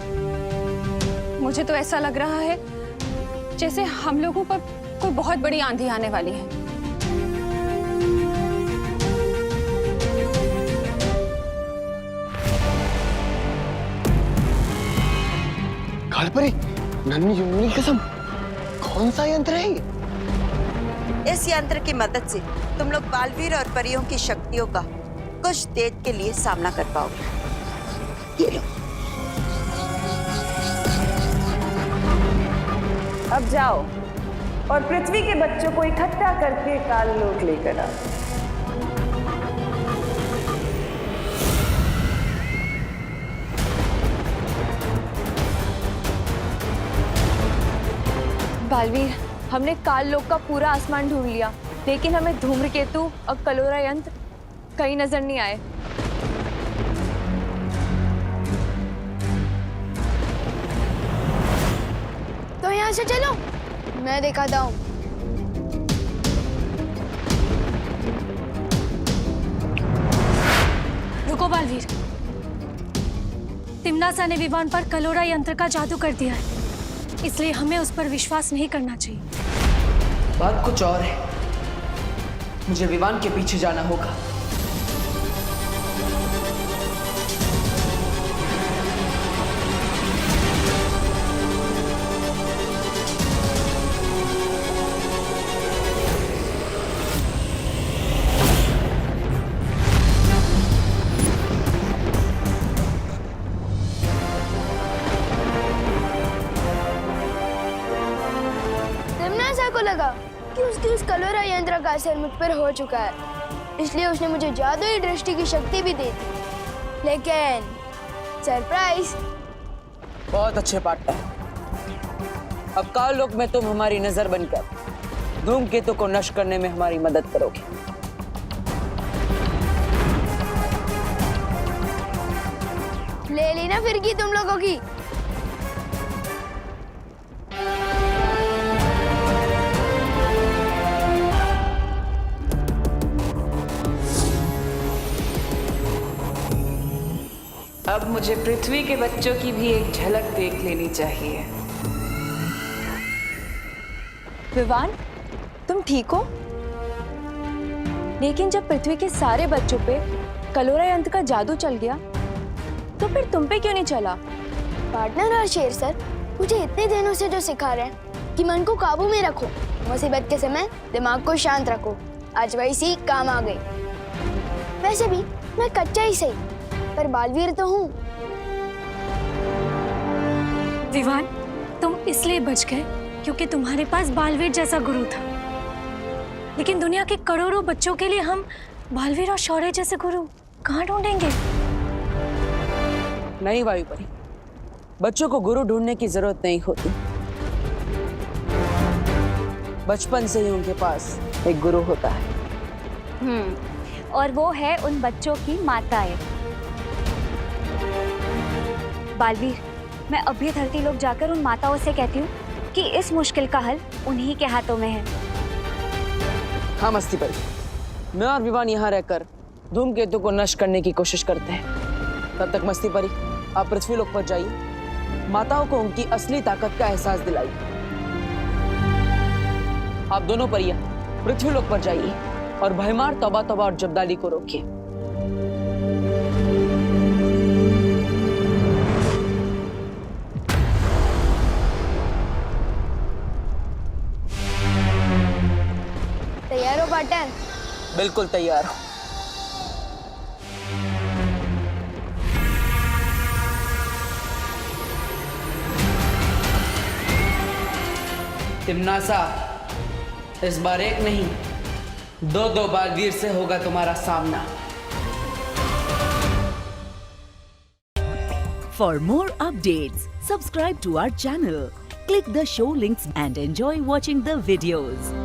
मुझे तो ऐसा लग रहा है जैसे हम लोगों पर कोई बहुत बड़ी आंधी आने वाली है। कालपरी, नन्ही जुन्नी की कसम, कौन सा यंत्र है ये? इस यंत्र की मदद से तुम लोग बालवीर और परियों की शक्तियों का कुछ देर के लिए सामना कर पाओगे। ये लो। अब जाओ और पृथ्वी के बच्चों को इकट्ठा करके काल लोक लेकर आओ। बालवीर, हमने काल लोक का पूरा आसमान ढूंढ लिया, लेकिन हमें धूम्रकेतु और कलोरा यंत्र कहीं नजर नहीं आए। तो यहाँ से चलो, मैं दिखाता हूँ। रुको बालवीर, तिम्नासा ने विवान पर कलोरा यंत्र का जादू कर दिया है, इसलिए हमें उस पर विश्वास नहीं करना चाहिए। बात कुछ और है, मुझे विवान के पीछे जाना होगा। को लगा कि उसकी उस कलोरा यंत्र का असर मुझ पर हो चुका है, इसलिए उसने मुझे जादुई दृष्टि की शक्ति भी दी थी। लेकिन सरप्राइज। बहुत अच्छे पार्टनर। अब काल लोक में तुम हमारी नजर बनकर धूमकेतु को नष्ट करने में हमारी मदद करोगे। ले ली ना फिर की तुम लोगों की। अब मुझे पृथ्वी के बच्चों की भी एक झलक देख लेनी चाहिए। विवान, तुम ठीक हो? लेकिन जब पृथ्वी के सारे बच्चों पे कलोरा यंत्र का जादू चल गया, तो फिर तुम पे क्यों नहीं चला? पार्टनर और शेर सर मुझे इतने दिनों से जो सिखा रहे हैं कि मन को काबू में रखो, मुसीबत के समय दिमाग को शांत रखो, आज वही सीख काम आ गई। वैसे भी मैं कच्चा ही सही, पर बालवीर तो हूँ। विवान, तुम इसलिए बच गए क्योंकि तुम्हारे पास बालवीर जैसा गुरु था, लेकिन दुनिया के करोड़ों बच्चों के लिए हम बालवीर और शौर्य जैसे गुरु कहाँ ढूंढेंगे? नहीं वायुपरी, बच्चों को गुरु ढूंढने की जरूरत नहीं होती। बचपन से ही उनके पास एक गुरु होता है। और वो है उन बच्चों की माताएं। बालवीर, मैं अभी धरती लोक जाकर उन माताओं से कहती हूँ कि इस मुश्किल का हल उन्हीं के हाथों में है। हाँ मस्ती परी, मैं और विवान यहाँ रहकर धूमकेतु को नष्ट करने की कोशिश करते हैं। तब तक मस्ती परी आप पृथ्वीलोक पर जाइए, माताओं को उनकी असली ताकत का एहसास दिलाइए। आप दोनों परियां पृथ्वीलोक पर जाइए और भयमार तौबा तौबा और जब्दाली को रोकिए। तैयार हो पाटन? बिल्कुल तैयार हो। तिमनासा, इस बार एक नहीं, दो बालवीर से होगा तुम्हारा सामना। For more updates, subscribe to our channel, click the show links and enjoy watching the videos.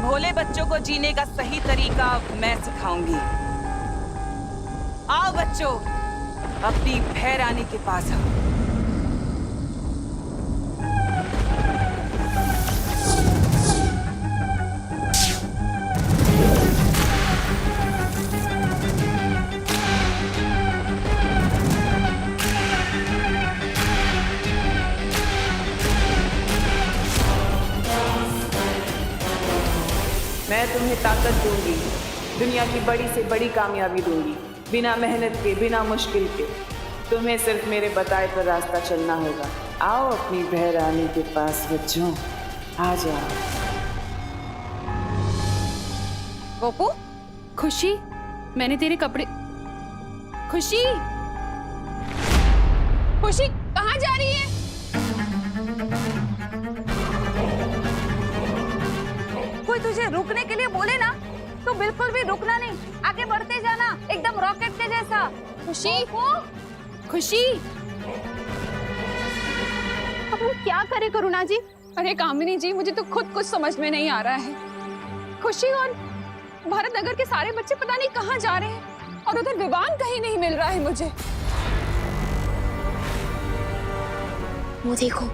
भोले बच्चों को जीने का सही तरीका मैं सिखाऊंगी। आओ बच्चों, अपनी भैरानी के पास आओ। मैं तुम्हें ताकत दूंगी, दुनिया की बड़ी से बड़ी कामयाबी दूंगी, बिना मेहनत के, बिना मुश्किल के। तुम्हें सिर्फ मेरे बताए पर रास्ता चलना होगा। आओ अपनी भैरानी के पास बच्चों, आ जाओ। गोपू, खुशी, मैंने तेरे कपड़े। खुशी, खुशी कहाँ जा रही है? कोई तुझे रुकने के लिए बोले ना तो बिल्कुल भी रुकना नहीं, आगे बढ़ते जाना एकदम रॉकेट के जैसा। खुशी, खुशी, अब हम क्या करें करुणा जी? अरे कामिनी जी, मुझे तो खुद कुछ समझ में नहीं आ रहा है। खुशी और भारत नगर के सारे बच्चे पता नहीं कहाँ जा रहे हैं और उधर विवान कहीं नहीं मिल रहा है मुझे। वो देखो,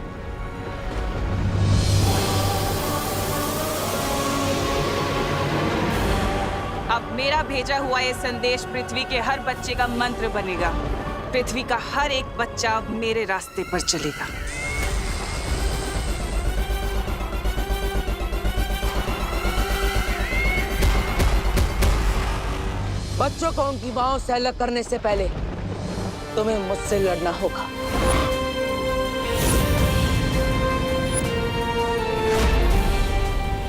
अब मेरा भेजा हुआ ये संदेश पृथ्वी के हर बच्चे का मंत्र बनेगा। पृथ्वी का हर एक बच्चा अब मेरे रास्ते पर चलेगा। बच्चों को उनकी माओं से अलग करने से पहले तुम्हें मुझसे लड़ना होगा।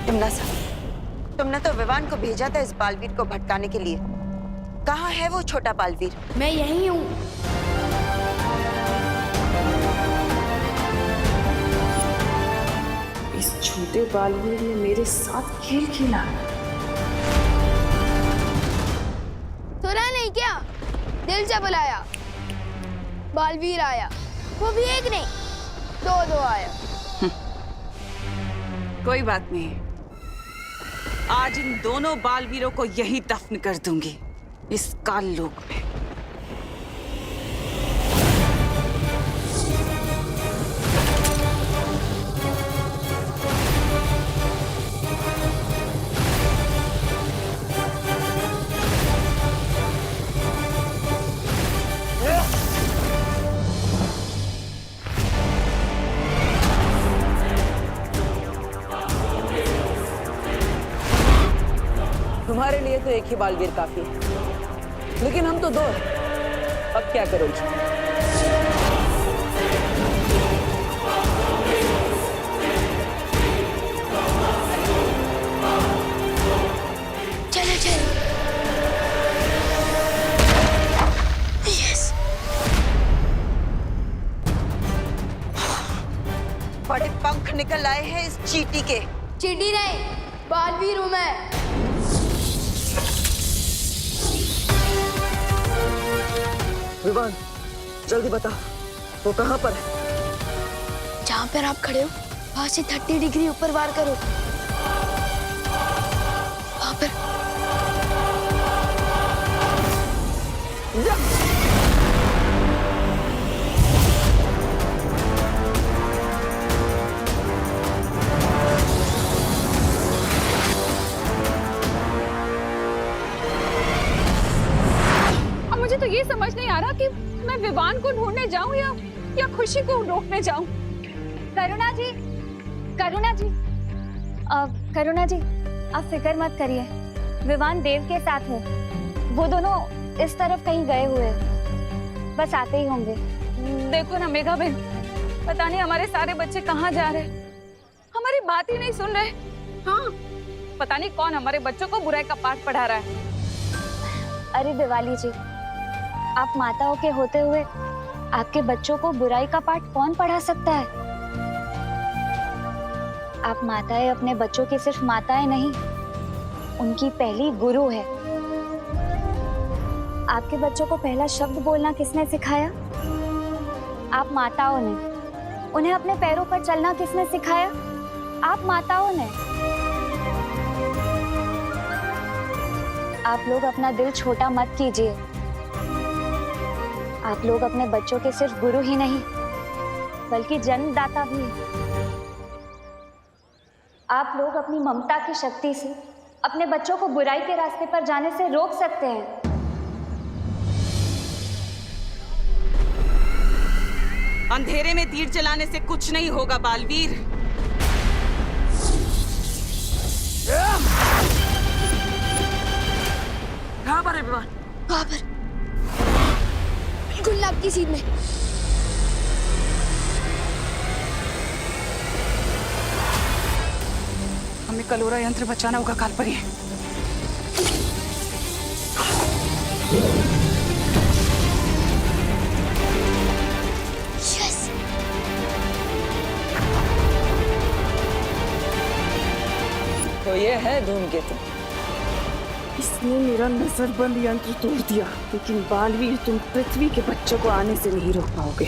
टिमनासा, तुमने तो विवान को भेजा था इस बालवीर को भटकाने के लिए। कहाँ है वो छोटा बालवीर? मैं यहीं हूँ। इस छोटे बालवीर ने मेरे साथ खेल खेला। सुना नहीं क्या? दिल से बुलाया, बालवीर आया। वो भी एक नहीं, दो आया। कोई बात नहीं, आज इन दोनों बालवीरों को यही दफन कर दूंगी, इस काल लोक में। तुम्हारे लिए तो एक ही बालवीर काफी है, लेकिन हम तो दो हैं। अब क्या करोगी? चलो चलो। यस। बड़े पंख निकल आए हैं इस चींटी के। चींटी नहीं, बालवीर हूँ मैं। विवान, जल्दी बता, वो कहाँ पर है? जहाँ पर आप खड़े हो, वहाँ से 30 डिग्री ऊपर वार करो। वहाँ पर। मुझे तो ये समझ नहीं आ रहा कि मैं विवान को ढूंढने जाऊं या खुशी को रोकने जाऊं। करुणा जी, करुणा जी, करुणा जी, आप फिक्र मत करिए, विवान देव के साथ है। वो दोनों इस तरफ कहीं गए हुए हैं, बस आते ही होंगे। देखो ना मेघा बहन, पता नहीं हमारे सारे बच्चे कहाँ जा रहे हैं, हमारी बात ही नहीं सुन रहे। हाँ, पता नहीं कौन हमारे बच्चों को बुराई का पाठ पढ़ा रहा है। अरे दिवाली जी, आप माताओं के होते हुए आपके बच्चों को बुराई का पाठ कौन पढ़ा सकता है? आप माताएं अपने बच्चों की सिर्फ माताएं नहीं, उनकी पहली गुरु है। आपके बच्चों को पहला शब्द बोलना किसने सिखाया? आप माताओं ने। उन्हें अपने पैरों पर चलना किसने सिखाया? आप माताओं ने। आप लोग अपना दिल छोटा मत कीजिए। आप लोग अपने बच्चों के सिर्फ गुरु ही नहीं बल्कि जन्मदाता भी हैं। आप लोग अपनी ममता की शक्ति से अपने बच्चों को बुराई के रास्ते पर जाने से रोक सकते हैं। अंधेरे में तीर चलाने से कुछ नहीं होगा बालवीर। कहाँ पर है विवान? वहां पर बिल्कुल नाक की सीध में। हमें कलोरा यंत्र बचाना होगा कालपरी। तो ये है धूमकेतु। इसने मेरा नजरबंद यंत्र तोड़ दिया, लेकिन बालवीर तुम पृथ्वी के बच्चों को आने से नहीं रोक पाओगे।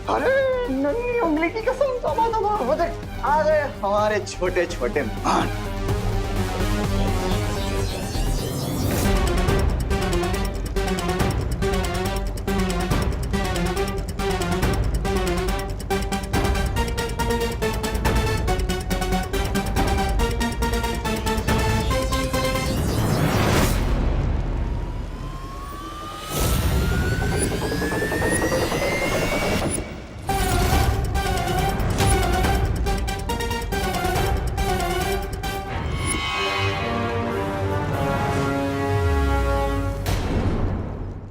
अरे नन्ही उंगली की कसम, तौबा तौबा, वो देख आ गए हमारे छोटे छोटे मेहमान।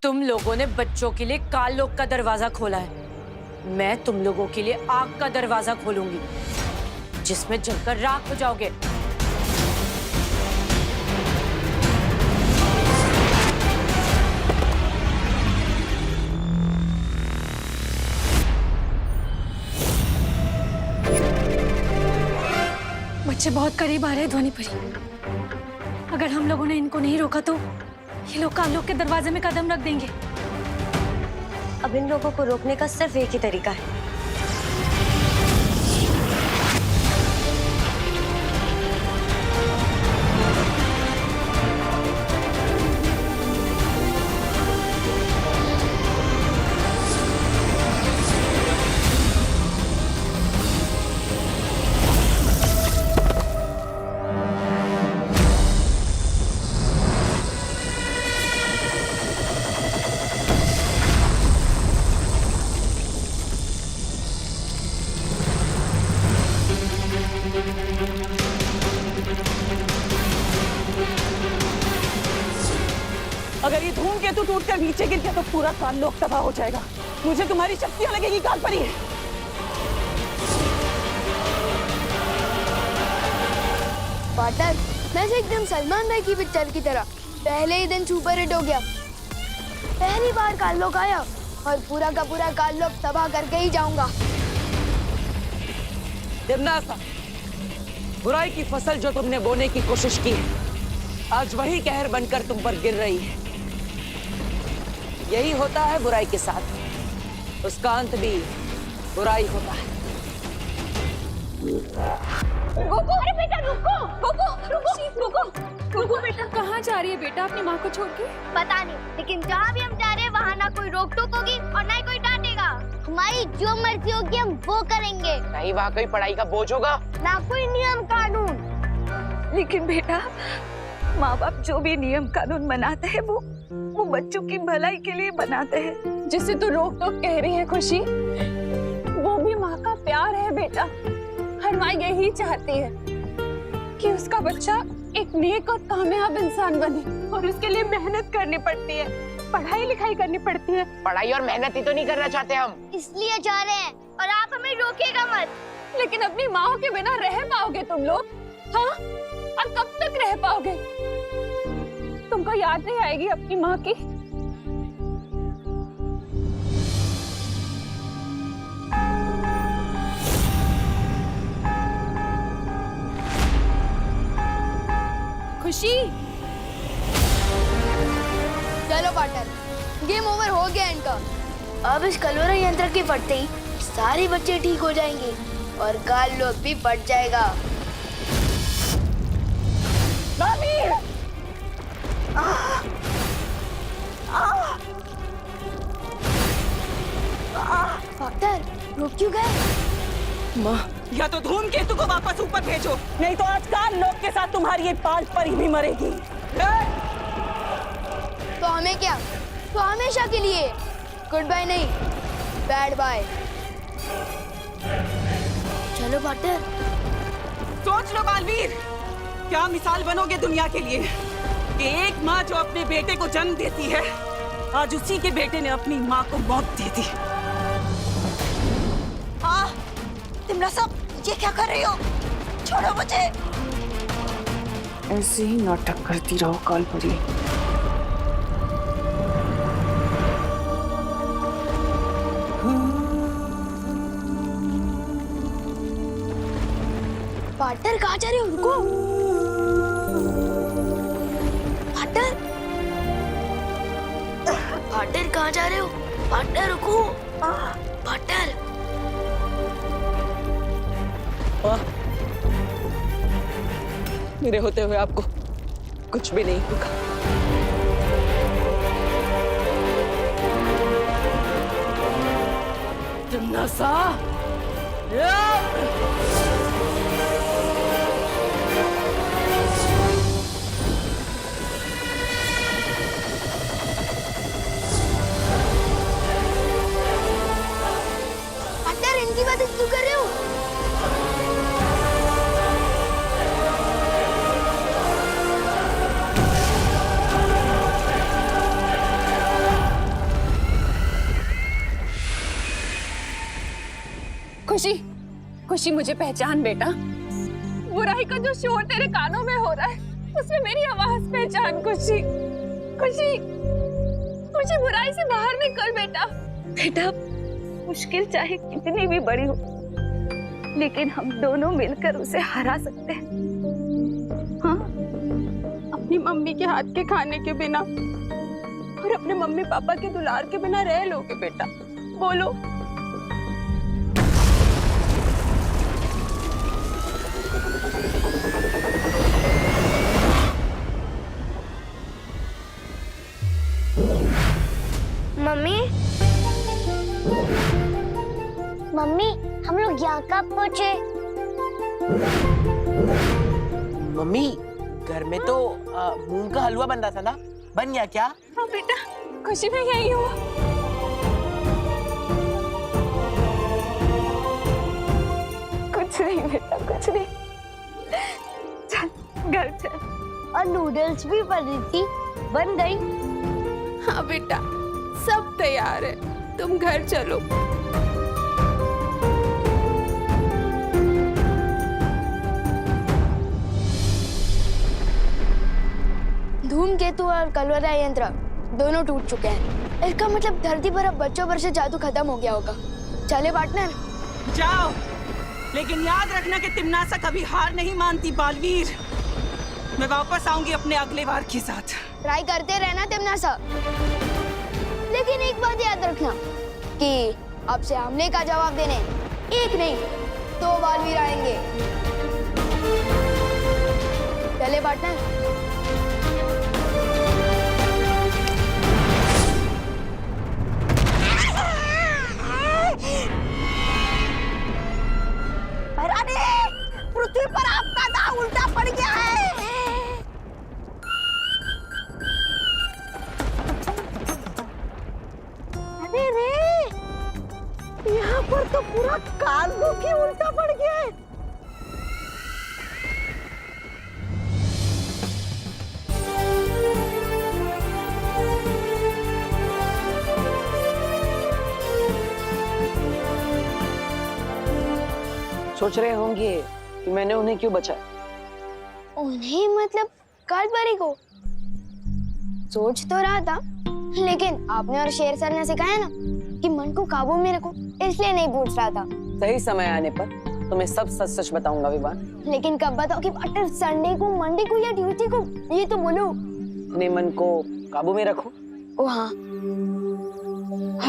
तुम लोगों ने बच्चों के लिए काल लोक का दरवाजा खोला है, मैं तुम लोगों के लिए आग का दरवाजा खोलूंगी जिसमें जलकर राख हो जाओगे। बच्चे बहुत करीब आ रहे हैं ध्वनि परी। अगर हम लोगों ने इनको नहीं रोका तो ये लोग काल लोक के दरवाजे में कदम रख देंगे। अब इन लोगों को रोकने का सिर्फ एक ही तरीका है। अगर ये धूमकेतु टूटकर नीचे गिर गया तो पूरा काल लोक तबाह हो जाएगा। मुझे तुम्हारी शक्तियां लगेगी कालपरी। पार्टनर, मैं से एकदम सलमान भाई की पिक्चर की तरह पहले ही दिन सुपर हिट हो गया। पहली बार काल लोक आया और पूरा का पूरा काल लोक तबाह करके ही जाऊंगा। देवनासा, बुराई की फसल जो तुमने बोने की कोशिश की है आज वही कहर बनकर तुम पर गिर रही है। यही होता है बुराई के साथ, उसका अंत भी बुराई होता है। गोगो, अरे बेटा रुको, गोगो, रुको, गोगो बेटा कहाँ जा रही है बेटा अपनी माँ को छोड़ के? पता नहीं, लेकिन जहाँ भी हम जा रहे हैं वहाँ ना कोई रोक टोक होगी और ना ही कोई डांटेगा। हमारी जो मर्जी होगी हम वो करेंगे। नहीं वहाँ कोई पढ़ाई का बोझ होगा, ना कोई नियम कानून। लेकिन बेटा, माँ बाप जो भी नियम कानून बनाते हैं वो बच्चों की भलाई के लिए बनाते हैं। जिसे तो रोक टोक कह रही है खुशी, वो भी माँ का प्यार है बेटा। हर माँ यही चाहती है कि उसका बच्चा एक नेक और कामयाब इंसान बने और उसके लिए मेहनत करनी पड़ती है, पढ़ाई लिखाई करनी पड़ती है। पढ़ाई और मेहनत ही तो नहीं करना चाहते हम, इसलिए जा रहे हैं और आप हमें रोकेगा मत। लेकिन अपनी माँ के बिना रह पाओगे तुम लोग? हाँ, और कब तक रह पाओगे? तुमको याद नहीं आएगी अपनी माँ की? खुशी, चलो पार्टनर, गेम ओवर हो गया इनका। अब इस कलोरा यंत्र के फटते ही सारे बच्चे ठीक हो जाएंगे। और काल लोग भी पट जाएगा। डॉक्टर रुक क्यों गए? माँ, या तो धूमकेतु को वापस ऊपर भेजो, नहीं तो आज काल लोग के साथ तुम्हारी ये पाल परी भी मरेगी। तो हमें क्या? तो हमेशा के लिए गुड बाय नहीं, बैड बाय। चलो पार्टनर। सोच लो बालवीर, क्या मिसाल बनोगे दुनिया के लिए कि एक माँ जो अपने बेटे को जन्म देती है, आज उसी के बेटे ने अपनी माँ को मौत दे दी। तिमना साहब, ये क्या कर रही हो? छोड़ो मुझे। ऐसे ही नाटक करती रहो कालपरी। पार्टनर कहाँ जा रहे हो? रुको पार्टनर, पार्टनर कहाँ जा रहे हो? पार्टनर रुको, पार्टनर। मेरे होते हुए आपको कुछ भी नहीं होगा। तिमना सा पार्टनर इनकी बात क्यों कर रहे हो? खुशी, खुशी मुझे पहचान बेटा। बुराई का जो शोर तेरे कानों में हो रहा है, उसमें मेरी आवाज पहचान। खुशी, खुशी, मुझे बुराई से बाहर निकल बेटा। बेटा, मुश्किल चाहे कितनी भी बड़ी हो, लेकिन हम दोनों मिलकर उसे हरा सकते हैं। हाँ, अपनी मम्मी के हाथ के खाने के बिना और अपने मम्मी पापा के दुलार के बिना रह लोगे बेटा? बोलो। मम्मी, मम्मी, हम लोग यहाँ कब पहुँचे? मम्मी, घर में तो मूंग का हलवा बन रहा था ना, बन गया क्या? हाँ बेटा, खुशी में यही हुआ। कुछ नहीं बेटा, कुछ नहीं। चल घर चल। और नूडल्स भी बनी थी, बन गई। हाँ बेटा, सब तैयार है, तुम घर चलो। धूमकेतु और कलवरा यंत्र दोनों टूट चुके हैं। इसका मतलब धरती पर अब बच्चों पर से जादू खत्म हो गया होगा। चले पार्टनर। जाओ, लेकिन याद रखना कि तिमनासा कभी हार नहीं मानती बालवीर। मैं वापस आऊंगी अपने अगले वार के साथ। ट्राई करते रहना तिमनासा, लेकिन एक बात याद रखना कि आपसे हमले का जवाब देने एक नहीं 2 बालवीर आएंगे। चले पार्टनर। पृथ्वी पर आपका दांव उल्टा पड़ गया है। अरे रे, यहाँ पर तो पूरा कालबुक ही उल्टा पड़ गया है। सोच रहे होंगे कि मैंने उन्हें क्यों बचाया। उन्हें मतलब कालपरी को? सोच तो रहा था, लेकिन आपने और शेर सर ने सिखाया ना कि मन को काबू में रखो, इसलिए नहीं पूछ रहा था। सही समय आने पर तुम्हें सब सच सच बताऊंगा विवान। लेकिन कब बताओ कि पार्टनर? संडे को, मंडे को या ट्यूसडे को? ये तो बोलो। अपने मन को काबू में रखो। ओ हाँ,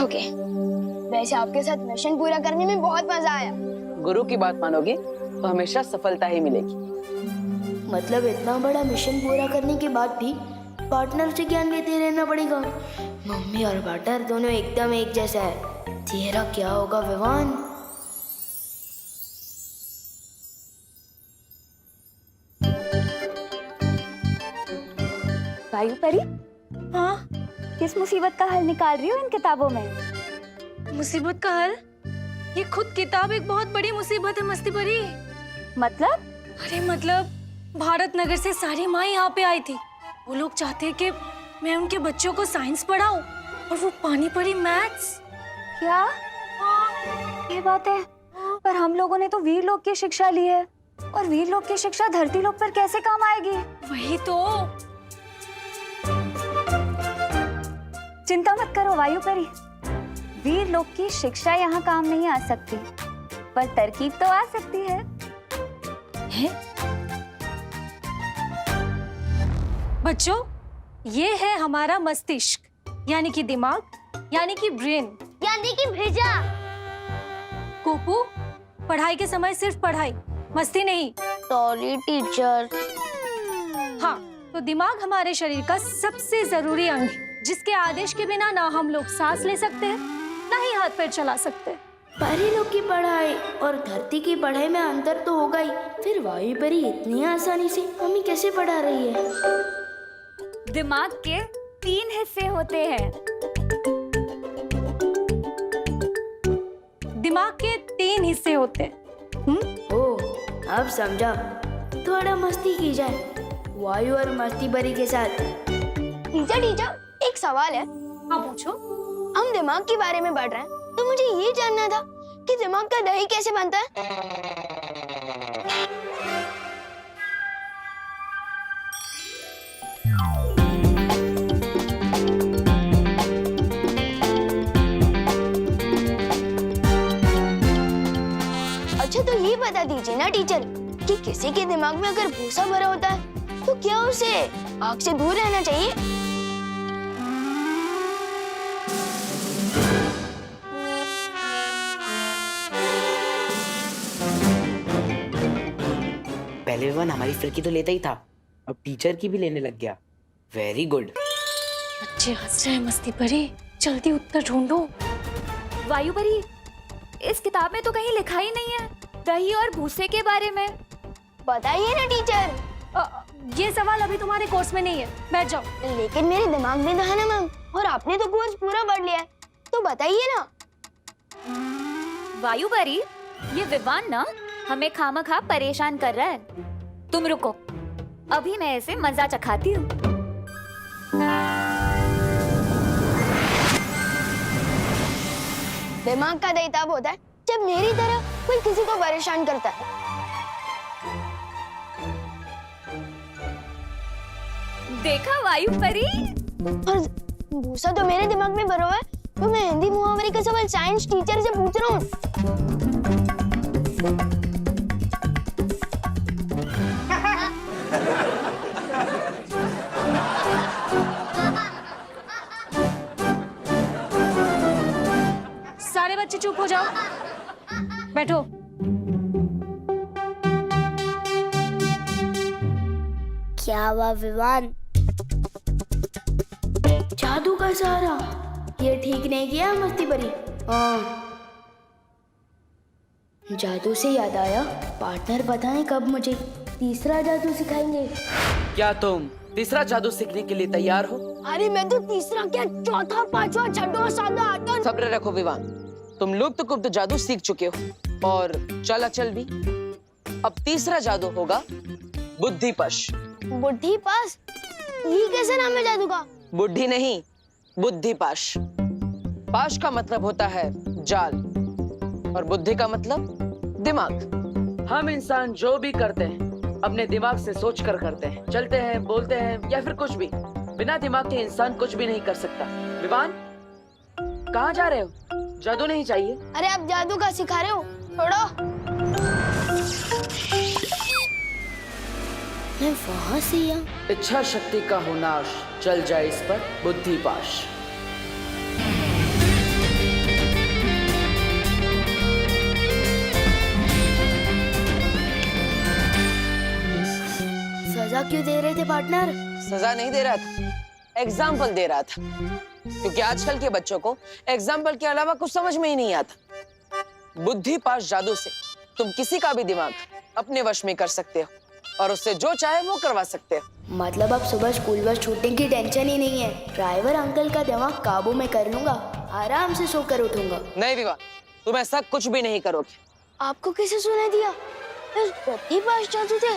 ओके। वैसे आपके साथ मिशन पूरा करने में बहुत मजा आया। गुरु की बात मानोगे तो हमेशा सफलता ही मिलेगी। मतलब इतना बड़ा मिशन पूरा करने के बाद भी पार्टनर से ज्ञान लेते रहना पड़ेगा। मम्मी और बटर दोनों एकदम एक जैसा है। तेरा क्या होगा विवान? वायु परी, हाँ किस मुसीबत का हल निकाल रही हो इन किताबों में? मुसीबत का हल? ये खुद किताब एक बहुत बड़ी मुसीबत है मस्ती परी। मतलब? अरे मतलब भारत नगर से सारी माँ यहाँ पे आई थी। वो लोग चाहते हैं कि मैं उनके बच्चों को साइंस पढ़ाऊं और वो पानी पड़ी मैथ्स। क्या? ये बात है, पर हम लोगों ने तो वीर लोक की शिक्षा ली है और वीर लोक की शिक्षा धरती लोक पर कैसे काम आएगी? वही तो। चिंता मत करो वायु परी, वीर लोक की शिक्षा यहाँ काम नहीं आ सकती, पर तरकीब तो आ सकती है। बच्चों, ये है हमारा मस्तिष्क, यानी कि दिमाग, यानी कि ब्रेन, यानी कि भेजा। कोपू, पढ़ाई के समय सिर्फ पढ़ाई, मस्ती नहीं। Sorry teacher. हाँ, तो दिमाग हमारे शरीर का सबसे जरूरी अंग है, जिसके आदेश के बिना ना हम लोग सांस ले सकते हैं, ना ही हाथ पैर चला सकते। परी लोग की पढ़ाई और धरती की पढ़ाई में अंतर तो होगा ही, फिर वायु परी इतनी आसानी से हमें कैसे पढ़ा रही है? दिमाग के 3 हिस्से होते हैं। दिमाग के 3 हिस्से होते हैं। ओह, अब समझा। थोड़ा मस्ती की जाए वायु और मस्ती परी के साथ। टीचर, एक सवाल है। हाँ पूछो। हम दिमाग के बारे में पढ़ रहे हैं, तो मुझे ये जानना था कि दिमाग का दही कैसे बनता है? अच्छा, तो ये बता दीजिए ना टीचर कि किसी के दिमाग में अगर भूसा भरा होता है तो क्या उसे आग से दूर रहना चाहिए? पहले विवान हमारी फिरकी तो लेता ही था, अब टीचर की भी लेने लग गया। Very good. बच्चे हंस रहे हैं मस्ती परी, जल्दी उत्तर ढूंढो। वायु परी, इस किताब में तो कहीं लिखा ही नहीं है दही और भूसे के बारे में। बताइए ना टीचर। ये सवाल अभी तुम्हारे कोर्स में नहीं है, बैठ जाओ। लेकिन मेरे दिमाग में था ना मैम, और आपने तो कोर्स पूरा पढ़ लिया है, तो बताइए ना। वायु परी, ये विवान ना हमें खामखा परेशान कर रहा है। तुम रुको, अभी मैं इसे मजा चखाती हूँ। दिमाग का दही तब होता है जब मेरी तरह कोई किसी को परेशान करता है। देखा वायु परी? और भूसा तो मेरे दिमाग में भरा हुआ है, तो मैं हिंदी मुहावरे का सवाल साइंस टीचर से पूछ रहा हूँ। सारे बच्चे चुप हो जाओ, बैठो। क्या हुआ विवान? जादू का सहारा, ये ठीक नहीं किया मस्ती परी। हाँ, जादू से याद आया, पार्टनर बताएं कब मुझे तीसरा जादू सिखाएंगे? क्या तुम तीसरा जादू सीखने के लिए तैयार हो? अरे मैं तो तीसरा क्या, चौथा, पांचवा, छठवां, सातवां, आठवां। सब्र रखो विवान, तुम लुप्त गुप्त जादू सीख चुके हो और चल भी। अब तीसरा जादू होगा बुद्धिपश। बुद्धिपाश? ये कैसे नाम है जादू का? बुद्धि नहीं, बुद्धिपाश। पाश का मतलब होता है जाल और बुद्धि का मतलब दिमाग। हम इंसान जो भी करते हैं अपने दिमाग से सोच कर करते हैं, चलते हैं, बोलते हैं या फिर कुछ भी। बिना दिमाग के इंसान कुछ भी नहीं कर सकता। विवान, कहाँ जा रहे हो? जादू नहीं चाहिए? अरे आप जादू का सिखा रहे हो, छोड़ो। मैं वहाँ से या इच्छा शक्ति का हो नाश, चल जाए इस पर बुद्धिपाश। सजा क्यों दे रहे थे पार्टनर? सजा नहीं दे रहा था, एग्जाम्पल दे रहा था, क्योंकि आजकल के बच्चों को एग्जाम्पल के अलावा कुछ समझ में ही नहीं आता। बुद्धि पाश जादू से तुम किसी का भी दिमाग अपने वश में कर सकते हो और उससे जो चाहे वो करवा सकते हो। मतलब अब सुबह स्कूल बस छूटने की टेंशन ही नहीं है, ड्राइवर अंकल का दिमाग काबू में कर लूंगा, आराम से सोकर उठूंगा। नहीं विवान, तुम ऐसा कुछ भी नहीं करोगे। आपको किसे सुना दिया? इस बुद्धि पाश जादू से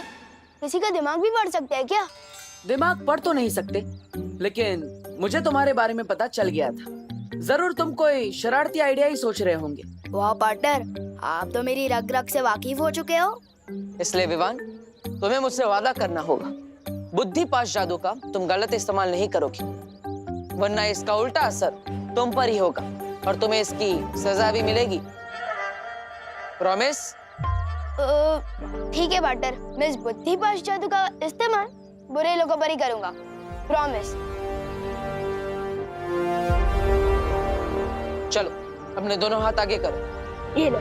किसी का दिमाग भी पढ़ सकते हैं क्या? दिमाग पढ़ तो नहीं सकते, लेकिन मुझे तुम्हारे बारे में पता चल गया था। जरूर तुम कोई शरारती आइडिया ही सोच रहे होंगे। वाह पार्टनर, आप तो मेरी रग रग से वाकिफ हो चुके हो। इसलिए विवान, तुम्हें मुझसे वादा करना होगा, बुद्धि पाश जादू का तुम गलत इस्तेमाल नहीं करोगे, वरना इसका उल्टा असर तुम पर ही होगा और तुम्हें इसकी सजा भी मिलेगी। प्रॉमिस? ठीक है पार्टनर, मैं इस बुद्धि पाश जादू का इस्तेमाल बुरे लोगों पर ही करूंगा। प्रॉमिस। चलो अपने दोनों हाथ आगे करो। ये लो।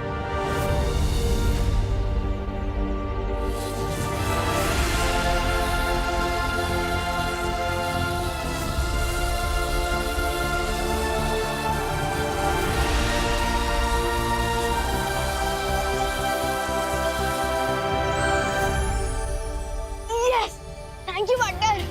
Yes, thank you partner.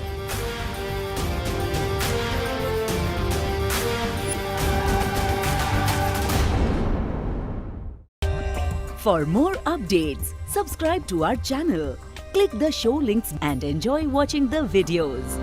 For more updates, subscribe to our channel, click the show links and enjoy watching the videos.